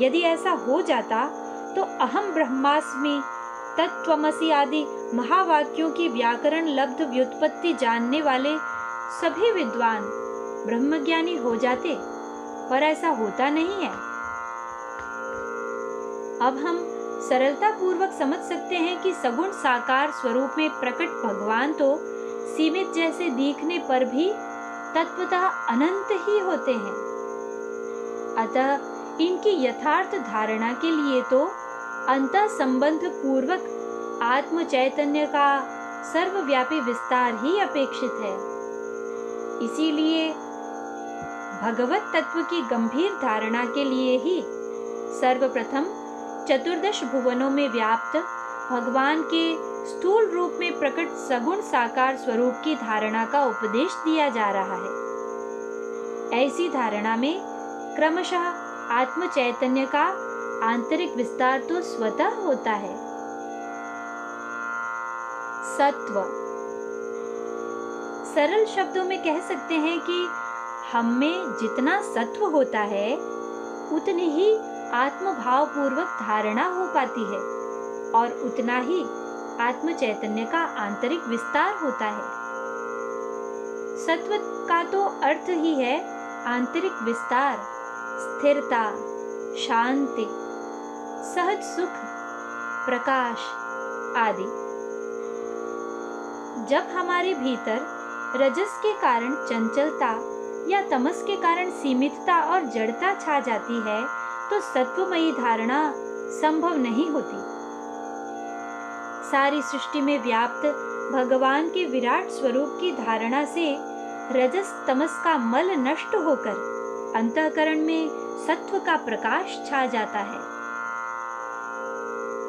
यदि ऐसा हो जाता तो अहम ब्रह्मास्मि, तत्त्वमसि आदि महावाक्यों की व्याकरण लब्ध व्युत्पत्ति जानने वाले सभी विद्वान ब्रह्मज्ञानी हो जाते, पर ऐसा होता नहीं है। अब हम सरलता पूर्वक समझ सकते हैं कि सगुण साकार स्वरूप में प्रकट भगवान तो सीमित जैसे दिखने पर भी तत्वतः अनंत ही होते हैं। अतः इनकी यथार्थ धारणा के लिए तो अंतः संबंध पूर्वक आत्म चैतन्य का सर्वव्यापी विस्तार ही अपेक्षित है। इसीलिए भगवत तत्व की गंभीर धारणा के लिए ही सर्वप्रथम चतुर्दश भुवनों में व्याप्त भगवान के स्थूल रूप में प्रकट सगुण साकार स्वरूप की धारणा का उपदेश दिया जा रहा है। ऐसी धारणा में क्रमशः आत्म चैतन्य का आंतरिक विस्तार तो स्वतः होता है। सत्व, सरल शब्दों में कह सकते हैं कि हम में जितना सत्व होता है, उतनी ही आत्मभाव पूर्वक धारणा हो पाती है और उतना ही आत्म चैतन्य का आंतरिक विस्तार होता है। सत्व का तो अर्थ ही है आंतरिक विस्तार, स्थिरता, शांति, सहज सुख, प्रकाश आदि। जब हमारे भीतर रजस के कारण चंचलता या तमस के कारण सीमितता और जड़ता छा जाती है, तो सत्वमयी धारणा संभव नहीं होती। सारी सृष्टि में व्याप्त भगवान के विराट स्वरूप की धारणा से रजस तमस का मल नष्ट होकर अंतःकरण में सत्व का प्रकाश छा जाता है।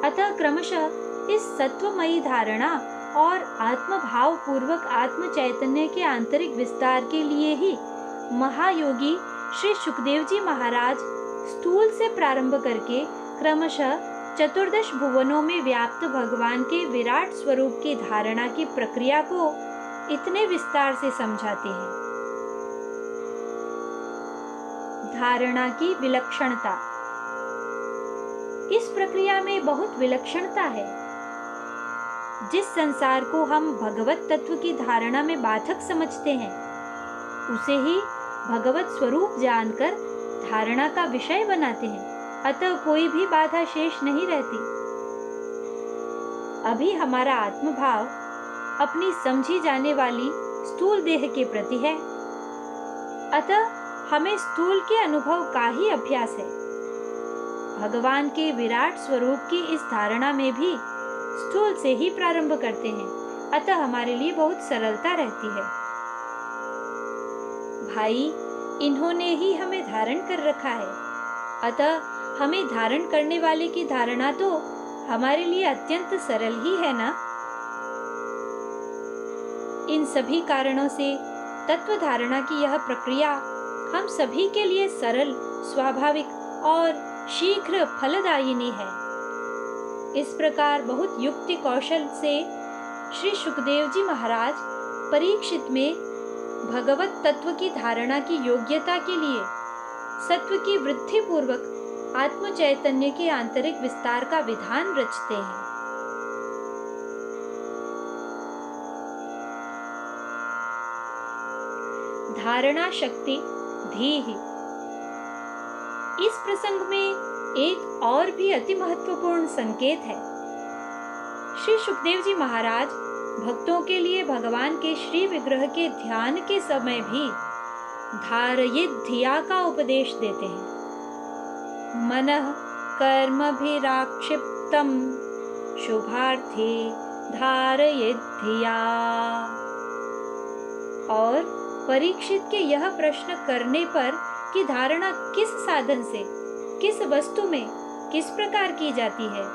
अतः क्रमशः इस सत्वमयी धारणा और आत्मभाव पूर्वक आत्म चैतन्य के आंतरिक विस्तार के लिए ही महायोगी श्री सुखदेव जी महाराज स्थूल से प्रारंभ करके क्रमशः चतुर्दश भुवनों में व्याप्त भगवान के विराट स्वरूप की धारणा की प्रक्रिया को इतने विस्तार से समझाते हैं। धारणा की विलक्षणता। इस प्रक्रिया में बहुत विलक्षणता है। जिस संसार को हम भगवत तत्व की धारणा में बाधक समझते हैं, उसे ही भगवत स्वरूप जानकर धारणा का विषय बनाते हैं। अतः कोई भी बाधा शेष नहीं रहती। अभी हमारा आत्मभाव अपनी समझी जाने वाली स्थूल देह के प्रति है, अतः हमें स्थूल के अनुभव का ही अभ्यास है। भगवान के विराट स्वरूप की इस धारणा में भी स्थूल से ही प्रारंभ करते हैं, अतः हमारे लिए बहुत सरलता रहती है। भाई, इन्होंने ही हमें धारण कर रखा है, अतः हमें धारण करने वाले की धारणा तो हमारे लिए अत्यंत सरल ही है ना। इन सभी कारणों से तत्व धारणा की यह प्रक्रिया हम सभी के लिए सरल, स्वाभाविक और शीघ्र फलदायिनी है। इस प्रकार बहुत युक्ति कौशल से श्री सुखदेव जी महाराज परीक्षित में भगवत तत्व की धारणा की योग्यता के लिए सत्व की वृद्धि पूर्वक आत्म चैतन्य के आंतरिक विस्तार का विधान रचते हैं। धारणा शक्ति धीहि। इस प्रसंग में एक और भी अति महत्वपूर्ण संकेत है। श्री सुखदेव जी महाराज भक्तों के लिए भगवान के श्री विग्रह के ध्यान के समय भी धारयेत् धिया का उपदेश देते हैं। मनः कर्मभिराक्षिप्तं शुभार्थे धारयेत् धिया। और परीक्षित के यह प्रश्न करने पर कि धारणा किस साधन से, किस वस्तु में, किस प्रकार की जाती है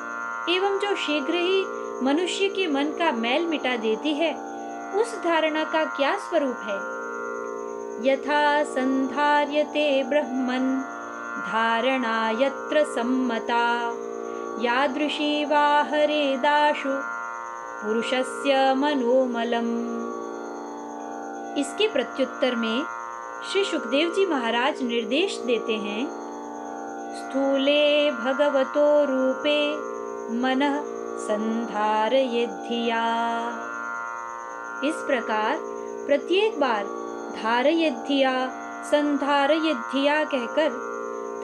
एवं जो शीघ्र ही मनुष्य के मन का मैल मिटा देती है, उस धारणा का क्या स्वरूप है। यथा संधार्यते ब्रह्मन् धारणा यत्र सम्मता यादृशी वा हरेदाशु पुरुषस्य मनोमलम्। इसके प्रत्युत्तर में श्री सुखदेव जी महाराज निर्देश देते हैं, स्थूले भगवतो रूपे मनः संधारयेत् धिया। इस प्रकार प्रत्येक बार धारयेत् धिया, संधारयेत् धिया कहकर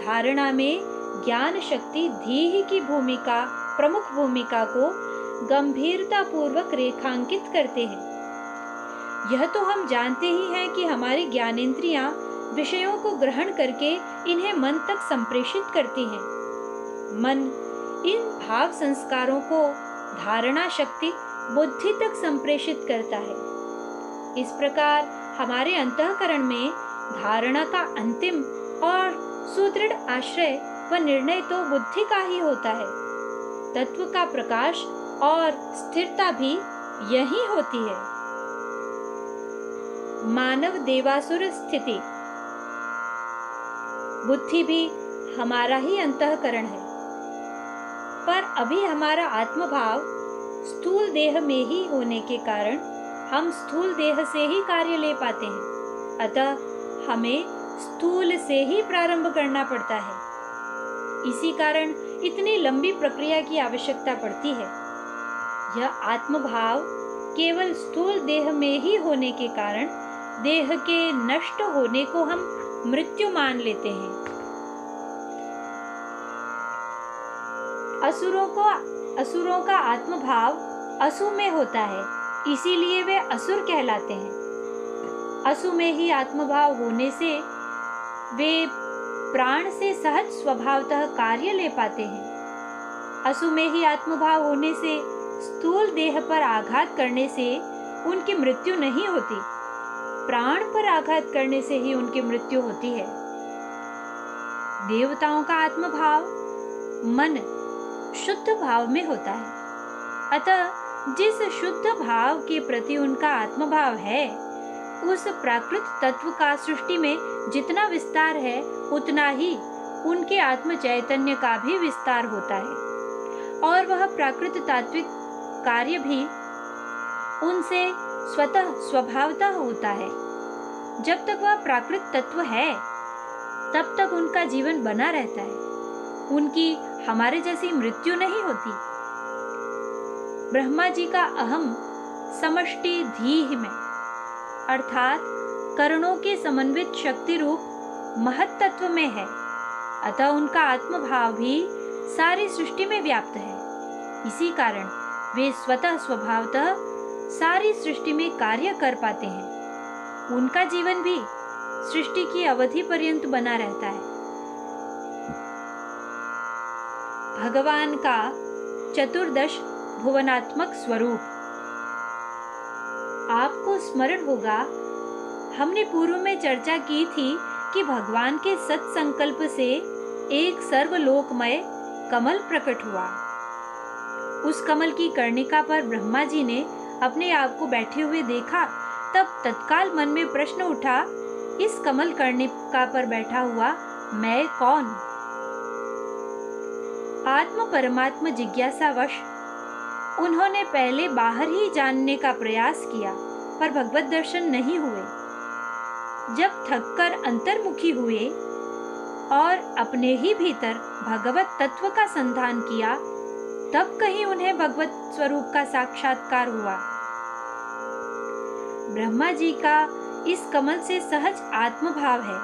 धारणा में ज्ञान शक्ति धीहि की भूमिका, प्रमुख भूमिका को गंभीरता पूर्वक रेखांकित करते हैं। यह तो हम जानते ही हैं कि हमारी ज्ञानेंद्रियां विषयों को ग्रहण करके इन्हें मन तक संप्रेषित करती हैं। मन इन भाव संस्कारों को धारणा शक्ति बुद्धि तक संप्रेषित करता है। इस प्रकार हमारे अंतःकरण में धारणा का अंतिम और सुदृढ़ आश्रय व निर्णय तो बुद्धि का ही होता है। तत्व का प्रकाश और स्थिरता भी यही होती है। मानव देवासुर स्थिति। बुद्धि भी हमारा ही अंतःकरण है, पर अभी हमारा आत्मभाव स्थूल देह में ही होने के कारण हम स्थूल देह से ही कार्य ले पाते हैं। अतः हमें स्थूल से ही प्रारंभ करना पड़ता है। इसी कारण इतनी लंबी प्रक्रिया की आवश्यकता पड़ती है। यह आत्मभाव केवल स्थूल देह में ही होने के कारण देह के नष्ट होने को हम मृत्यु मान लेते हैं। असुरों का आत्मभाव असु में होता है, इसीलिए वे असुर कहलाते हैं। असु में ही आत्मभाव होने से वे प्राण से सहज स्वभावतः कार्य ले पाते हैं। असु में ही आत्मभाव होने से स्थूल देह पर आघात करने से उनकी मृत्यु नहीं होती, प्राण पर आघात करने से ही उनकी मृत्यु होती है। देवताओं का आत्मभाव मन शुद्ध भाव में होता है। अतः जिस शुद्ध भाव के प्रति उनका आत्मभाव है, उस प्राकृत तत्व का सृष्टि में जितना विस्तार है, उतना ही उनके आत्म चैतन्य का भी विस्तार होता है, और वह प्राकृत तात्विक कार्य भी उनसे स्वतः स्वभावतः होता है। जब तक वह प्राकृत तत्व है, तब तक उनका जीवन बना रहता है। उनकी हमारे जैसी मृत्यु नहीं होती। ब्रह्मा जी का अहम समष्टि धीहि में, अर्थात करणों के समन्वित शक्ति रूप महत तत्व में है। अतः उनका आत्मभाव भी सारी सृष्टि में व्याप्त है। इसी कारण वे स्वतः स्वभावतः सारी सृष्टि में कार्य कर पाते हैं। उनका जीवन भी सृष्टि की अवधि पर्यंत बना रहता है। भगवान का चतुर्दश भुवनात्मक स्वरूप। आपको स्मरण होगा, हमने पूर्व में चर्चा की थी कि भगवान के सत्संकल्प से एक सर्वलोकमय कमल प्रकट हुआ। उस कमल की कर्णिका पर ब्रह्मा जी ने अपने आप को बैठे हुए देखा। तब तत्काल मन में प्रश्न उठा, इस कमल कर्णिका पर बैठा हुआ मैं कौन? आत्म परमात्म जिज्ञासावश उन्होंने पहले बाहर ही जानने का प्रयास किया, पर भगवत दर्शन नहीं हुए। जब थककर अंतर्मुखी हुए और अपने ही भीतर भगवत तत्व का संधान किया, तब कहीं उन्हें भगवत स्वरूप का साक्षात्कार हुआ। ब्रह्मा जी का इस कमल से सहज आत्मभाव है।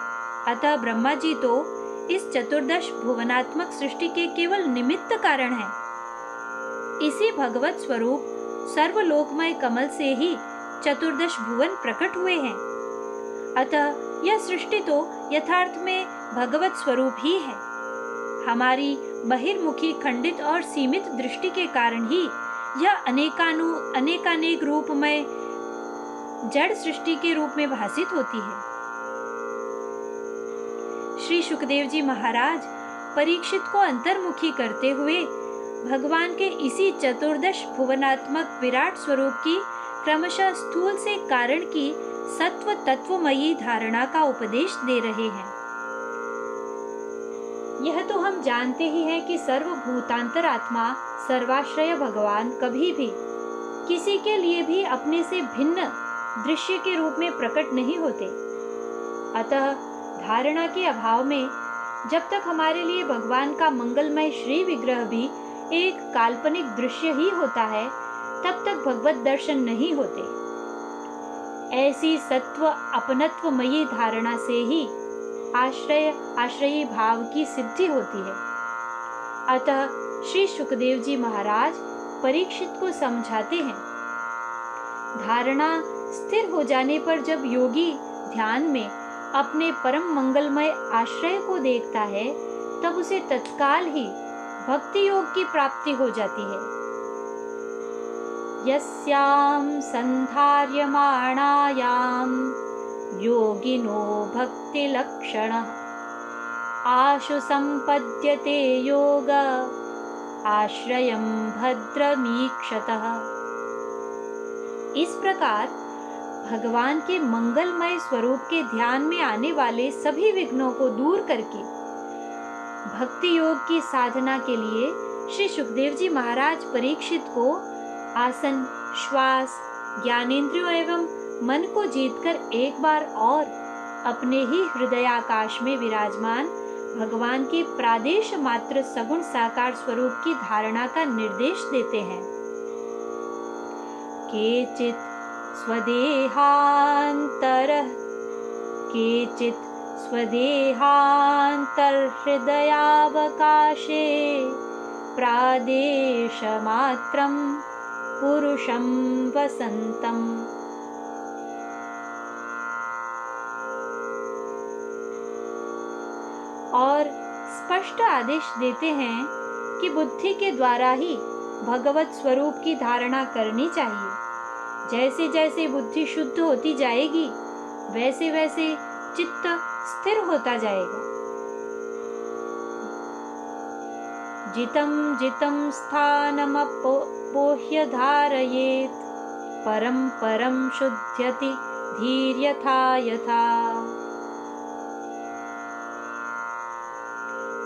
अतः ब्रह्मा जी तो इस चतुर्दश भुवनात्मक सृष्टि के केवल निमित्त कारण हैं। इसी भगवत स्वरूप सर्वलोकमय कमल से ही चतुर्दश भुवन प्रकट हुए हैं। अतः यह सृष्टि तो यथार्थ में भगवत स्वरूप ही है। हमारी बहिर्मुखी खंडित और सीमित दृष्टि के कारण ही यह अनेकानेक रूपमय जड़ सृष्टि के रूप में भासित होती है। श्री सुखदेव जी महाराज परीक्षित को अंतर्मुखी करते हुए भगवान के इसी चतुर्दश भुवनात्मक विराट स्वरूप की क्रमशः स्थूल से कारण की सत्व तत्वमयी धारणा का उपदेश दे रहे हैं। यह तो हम जानते ही हैं कि सर्वभूतांतर आत्मा सर्वाश्रय भगवान कभी भी किसी के लिए भी अपने से भिन्न दृश्य के रूप में प्रकट नहीं होते। अतः धारणा के अभाव में जब तक हमारे लिए भगवान का मंगलमय श्री विग्रह भी एक काल्पनिक दृश्य ही होता है, तब तक भगवत दर्शन नहीं होते। ऐसी सत्व अपनत्वमयी धारणा से ही आश्रयी भाव की सिद्धि होती है। अतः श्री सुखदेव जी महाराज परीक्षित को समझाते हैं, धारणा स्थिर हो जाने पर जब योगी ध्यान में अपने परम मंगलमय आश्रय को देखता है, तब उसे तत्काल ही भक्ति योग की प्राप्ति हो जाती है। यस्यां संधार्यमाणायां योगिनो भक्ति लक्षणः आशु संपद्यते योग आश्रयं भद्रमीक्षतः। इस प्रकार भगवान के मंगलमय स्वरूप के ध्यान में आने वाले सभी विघ्नों को दूर करके भक्ति योग की साधना के लिए श्री सुखदेव जी महाराज परीक्षित को आसन, श्वास, ज्ञानेंद्रियों एवं मन को जीतकर एक बार और अपने ही हृदयाकाश में विराजमान भगवान के प्रादेश मात्र सगुण साकार स्वरूप की धारणा का निर्देश देते हैं। केचित् स्वदेहान्तर्हृदयावकाशे प्रादेशमात्रं पुरुषं वसन्तम्। और स्पष्ट आदेश देते हैं कि बुद्धि के द्वारा ही भगवत स्वरूप की धारणा करनी चाहिए। जैसे जैसे बुद्धि शुद्ध होती जाएगी, वैसे वैसे चित्त स्थिर होता जाएगा। जितं जितं स्थानमपोह्य धारयेत् परं परं शुध्यति धीर्यथा यथा।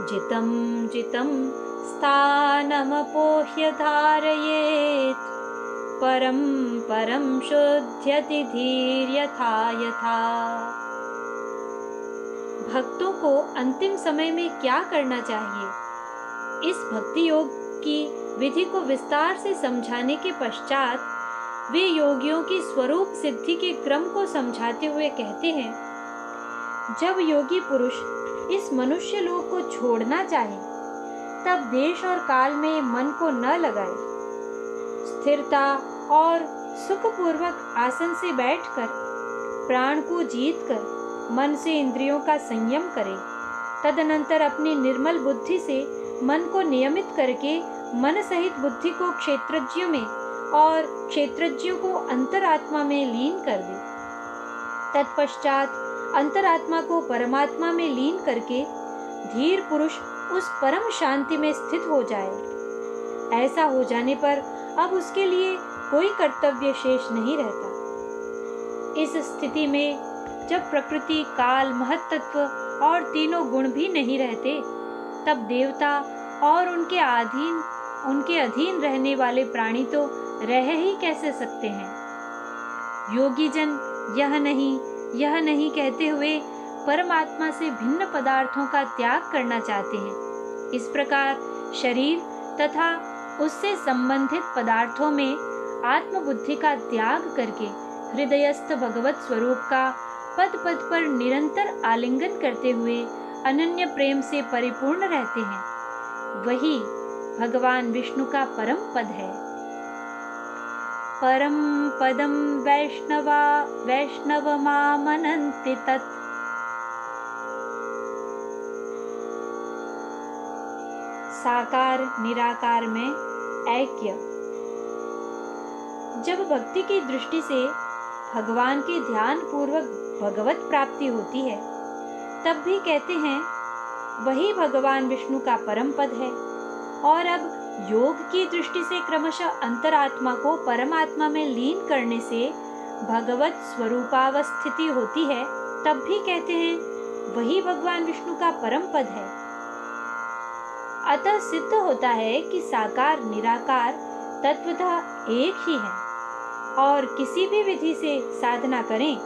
जितं जितं स्थानमपोह्य धारयेत् परं परं शुध्यति धीर्यथा यथा। भक्तों को अंतिम समय में क्या करना चाहिए, इस भक्ति योग की विधि को विस्तार से समझाने के पश्चात वे योगियों की स्वरूप सिद्धि के क्रम को समझाते हुए कहते हैं, जब योगी पुरुष इस मनुष्य लोक को छोड़ना चाहे, तब देश और काल में मन को न लगाए। स्थिरता और सुखपूर्वक आसन से बैठकर प्राण को जीतकर मन से इंद्रियों का संयम करे। तदनंतर अपनी निर्मल बुद्धि से मन को नियमित करके मन सहित बुद्धि को क्षेत्रज्ञों में और क्षेत्रज्ञों को अंतरात्मा में लीन कर दे। तत्पश्चात अंतरात्मा को परमात्मा में लीन करके धीर पुरुष उस परम शांति में स्थित हो जाए। ऐसा हो जाने पर अब उसके लिए कोई कर्तव्य शेष नहीं रहता। इस स्थिति में जब प्रकृति, काल, महत्त्व और तीनों गुण भी नहीं रहते, तब देवता और उनके अधीन रहने वाले प्राणी तो रह ही कैसे सकते हैं। योगी जन यह नहीं कहते हुए परमात्मा से भिन्न पदार्थों का त्याग करना चाहते हैं। इस प्रकार शरीर तथा उससे संबंधित पदार्थों में आत्मबुद्धि का त्याग करके हृदयस्थ भगवत स्वरूप का पद पद पर निरंतर आलिंगन करते हुए अनन्य प्रेम से परिपूर्ण रहते हैं। वही भगवान विष्णु का परम पद है। परम पदम वैष्णवमामनन्ति तत्। साकार निराकार में ऐक्य। जब भक्ति की दृष्टि से भगवान के ध्यान पूर्वक भगवत प्राप्ति होती है, तब भी कहते हैं वही भगवान विष्णु का परम पद है। और अब योग की दृष्टि से क्रमशः अंतरात्मा को परमात्मा में लीन करने से भगवत स्वरूपावस्थिति होती है, तब भी कहते हैं वही भगवान विष्णु का परम पद है। अतः सिद्ध होता है कि साकार निराकार तत्वतः एक ही है, और किसी भी विधि से साधना करें,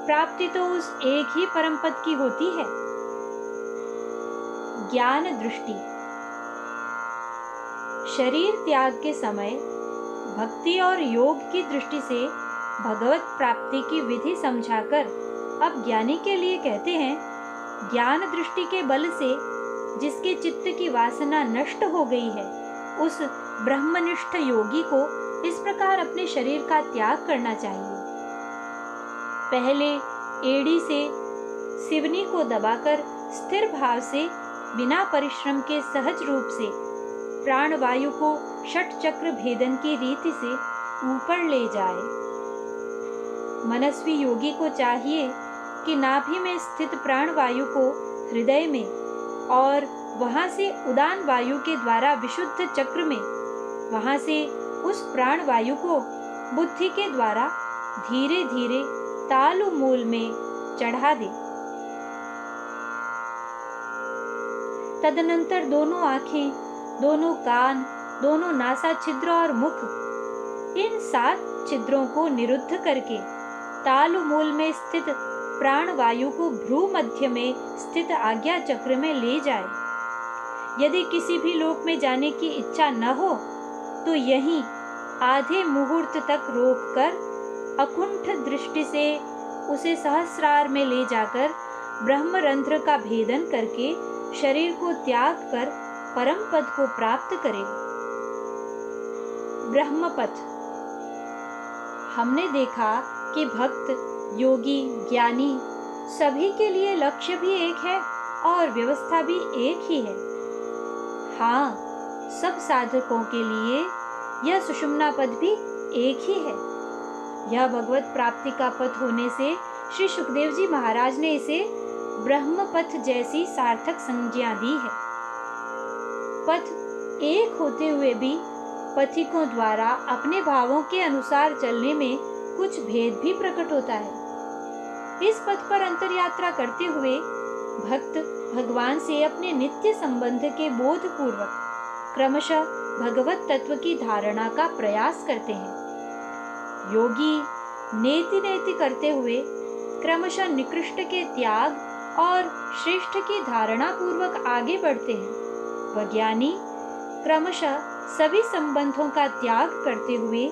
प्राप्ति तो उस एक ही परम पद की होती है। ज्ञान दृष्टि। शरीर त्याग के समय भक्ति और योग की दृष्टि से भगवत प्राप्ति की विधि समझाकर अब ज्ञानी के लिए कहते हैं, ज्ञान दृष्टि के बल से जिसके चित्त की वासना नष्ट हो गई है, उस ब्रह्मनिष्ठ योगी को इस प्रकार अपने शरीर का त्याग करना चाहिए। पहले एड़ी से सिवनी को दबाकर स्थिर भाव से बिना परिश्रम के सहज रूप से प्राणवायु को षट चक्र भेदन की रीति से ऊपर ले जाए। मनस्वी योगी को चाहिए कि नाभि में स्थित प्राणवायु को हृदय में और वहां से उदान वायु के द्वारा विशुद्ध चक्र में, वहां से उस प्राणवायु को बुद्धि के द्वारा धीरे धीरे तालु मूल में चढ़ा दे। तदनंतर दोनों आंखें, दोनों कान, दोनों नासा छिद्र और मुख, इन 7 छिद्रों को निरुद्ध करके तालु मूल में स्थित प्राणवायु को भ्रू मध्य में स्थित आज्ञा चक्र में ले जाए। यदि किसी भी लोक में जाने की इच्छा न हो तो यहीं आधे मुहूर्त तक रोककर अकुंठ दृष्टि से उसे सहस्रार में ले जाकर ब्रह्मरंध्र का भेदन करके शरीर को त्याग कर परम पद को प्राप्त करे। ब्रह्मपथ। हमने देखा कि भक्त, योगी, ज्ञानी सभी के लिए लक्ष्य भी एक है और व्यवस्था भी एक ही है। हाँ, सब साधकों के लिए यह सुषुम्ना पद भी एक ही है। यह भगवत प्राप्ति का पथ होने से श्री सुखदेव जी महाराज ने इसे ब्रह्मपथ जैसी सार्थक संज्ञा दी है। पथ एक होते हुए भी पथिकों द्वारा अपने भावों के अनुसार चलने में कुछ भेद भी प्रकट होता है। इस पथ पर अंतर यात्रा करते हुए भक्त भगवान से अपने नित्य संबंध के बोध पूर्वक क्रमशः भगवत तत्व की धारणा का प्रयास करते हैं। योगी नेति नेति करते हुए क्रमशः निकृष्ट के त्याग और श्रेष्ठ की धारणा पूर्वक आगे बढ़ते हैं। ज्ञानी क्रमशः सभी संबंधों का त्याग करते हुए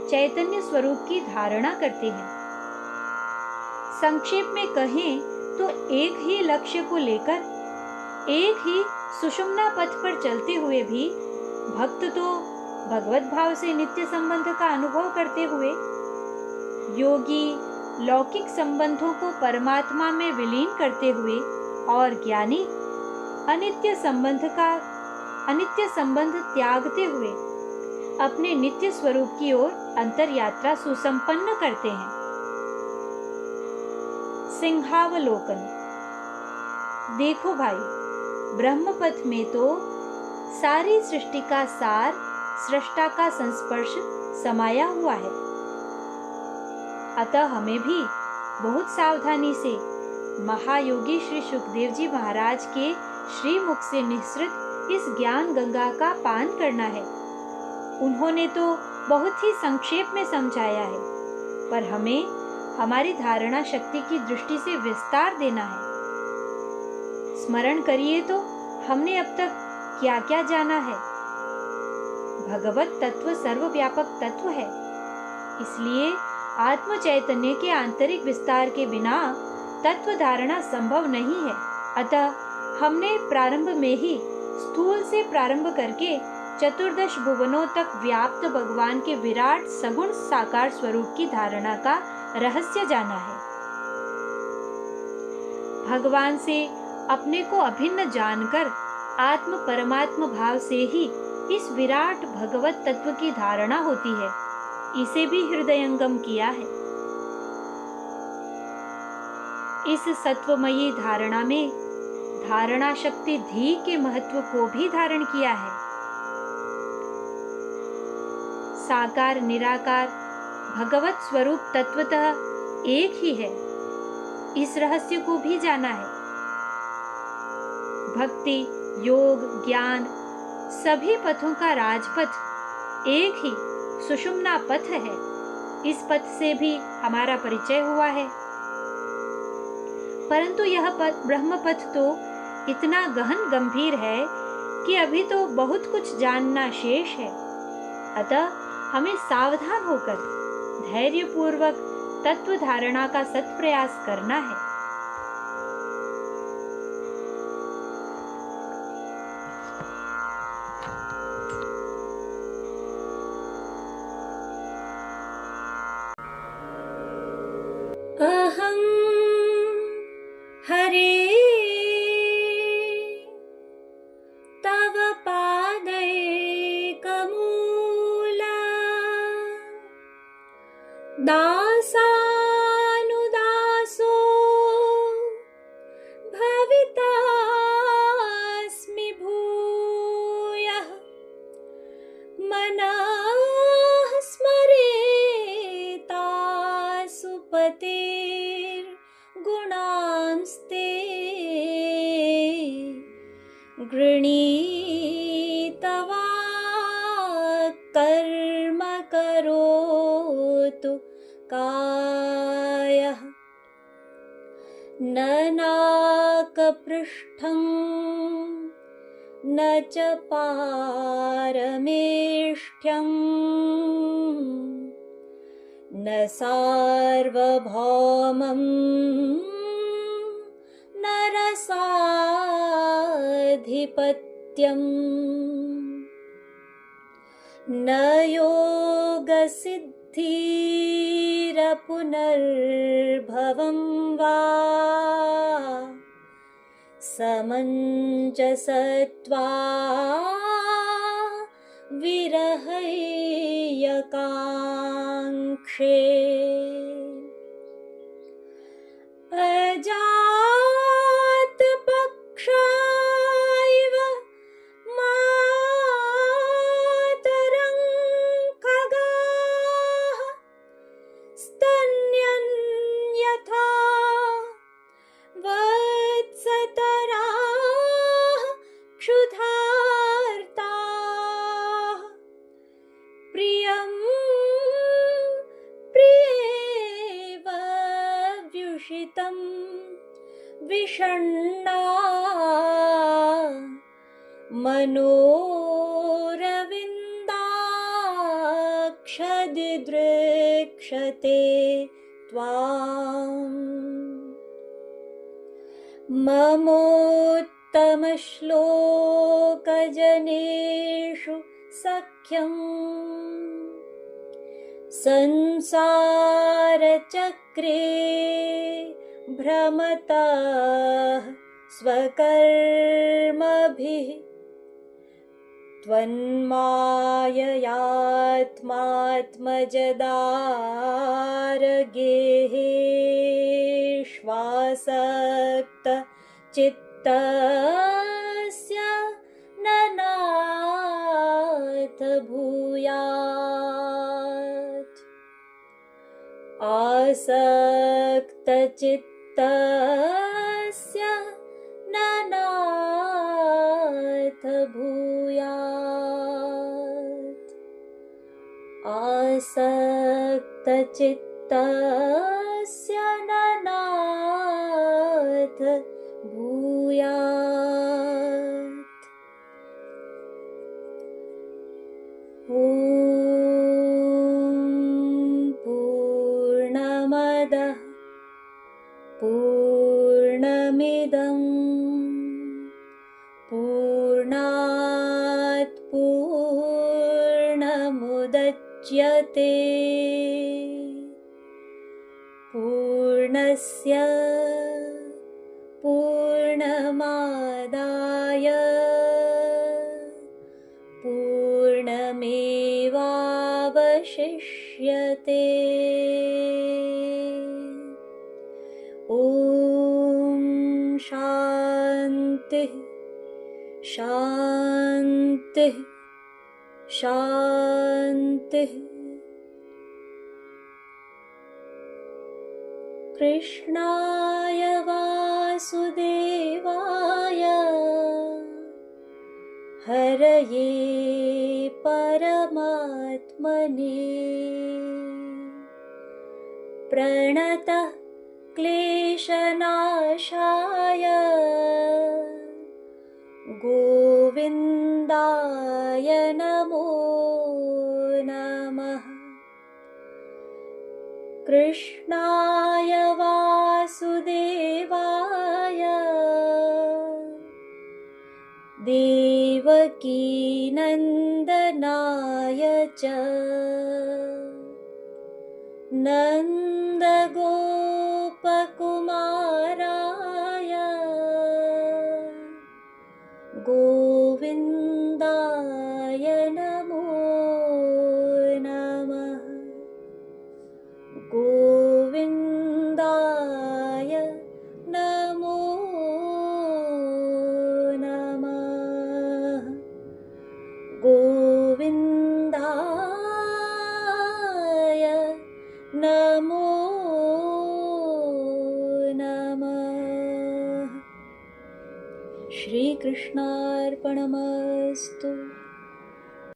चैतन्य स्वरूप की धारणा करते हैं। संक्षेप में कहें तो एक ही लक्ष्य को लेकर एक ही सुषुम्ना पथ पर चलते हुए भी भक्त तो भगवत भाव से नित्य संबंध का अनुभव करते हुए, योगी लौकिक संबंधों को परमात्मा में विलीन करते हुए और ज्ञानी अनित्य संबंध त्यागते हुए अपने नित्य स्वरूप की ओर अंतर यात्रा सुसंपन्न करते हैं। सिंहावलोकन। देखो भाई, ब्रह्मपथ में तो सारी सृष्टि का सार सृष्टा का संस्पर्श समाया हुआ है। अतः हमें भी बहुत सावधानी से महायोगी श्री सुखदेव जी महाराज के श्री मुख से निःसृत इस ज्ञान गंगा का पान करना है। उन्होंने तो बहुत ही संक्षेप में समझाया है, पर हमें हमारी धारणा शक्ति की दृष्टि से विस्तार देना है। स्मरण करिए तो हमने अब तक क्या क्या जाना है। भगवत तत्व सर्वव्यापक तत्व है, इसलिए आत्म चैतन्य के आंतरिक विस्तार के बिना तत्व धारणा संभव नहीं है। अतः हमने प्रारंभ में ही स्थूल से प्रारंभ करके चतुर्दश भुवनों तक व्याप्त भगवान के विराट सगुण साकार स्वरूप की धारणा का रहस्य जाना है। भगवान से अपने को अभिन्न जानकर आत्म परमात्म भाव से ही इस विराट भगवत तत्व की धारणा होती है। इसे भी हृदयंगम किया है। इस सत्वमयी धारणा में धारणा शक्ति धी के महत्व को भी धारण किया है। साकार निराकार भगवत स्वरूप तत्वतः एक ही है, इस रहस्य को भी जाना है। भक्ति, योग, ज्ञान सभी पथों का राजपथ एक ही सुषुम्ना पथ है। इस पथ से भी हमारा परिचय हुआ है, परंतु यह ब्रह्म पथ तो इतना गहन गंभीर है कि अभी तो बहुत कुछ जानना शेष है। अतः हमें सावधान होकर धैर्यपूर्वक तत्व धारणा का सत्प्रयास करना है। अहं हरे तव पादैकमूला दासानुदासो भवितास्मि भूयः मनः स्मरेतासु पतेर्गुणांस्ते गृणीतवा कर्म करोतु कायः न नाकपृष्ठं न च पारमेष्ठ्यं न सार्वभौमं न रसाधिपत्यम् न योगसिद्धिरपुनर्भवं वा समञ्जसत्वा विरहय्यकाङ्क्षे अजातपक्षायव मातरं खगाः स्तन्यन्यथा वत्सतराः क्षुधार्ताः प्रियं प्रियेव व्युषितं विषण्णा मनोरविन्दाक्षदिदृक्षते त्वाम् ममोत्तमश्लोकजनेषु सख्यम् संसारचक्रे भ्रमतः स्वकर्मभिः त्वन्माययात्मात्मजदारगेहेष्वासक्त चित्तस्य न नाथ भूयात् आसक्तचित्तस्य न नाथ भूयात् आसक्तचित्तस्य न नाथ भूयात्। ॐ पूर्णमदः पूर्णमिदं पूर्णात् पूर्णमुदच्यते पूर्णस्य पूर्णमादाय पूर्णमेवावशिष्यते। ॐ शान्तिः शान्तिः शान्तिः। कृष्णाय वासुदेवाय हरये परमात्मने प्रणतः क्लेशनाशाय गोविन्दाय नमो नमः। कृष्णाय वासुदेवाय देवकीनन्दनाय च नन्दगोपकुमाराय गोविन्दाय नमो नमः। गोविन्दाय नमो नमः। गोविन्दाय नमो नमः। श्रीकृष्णार्पणमस्तु।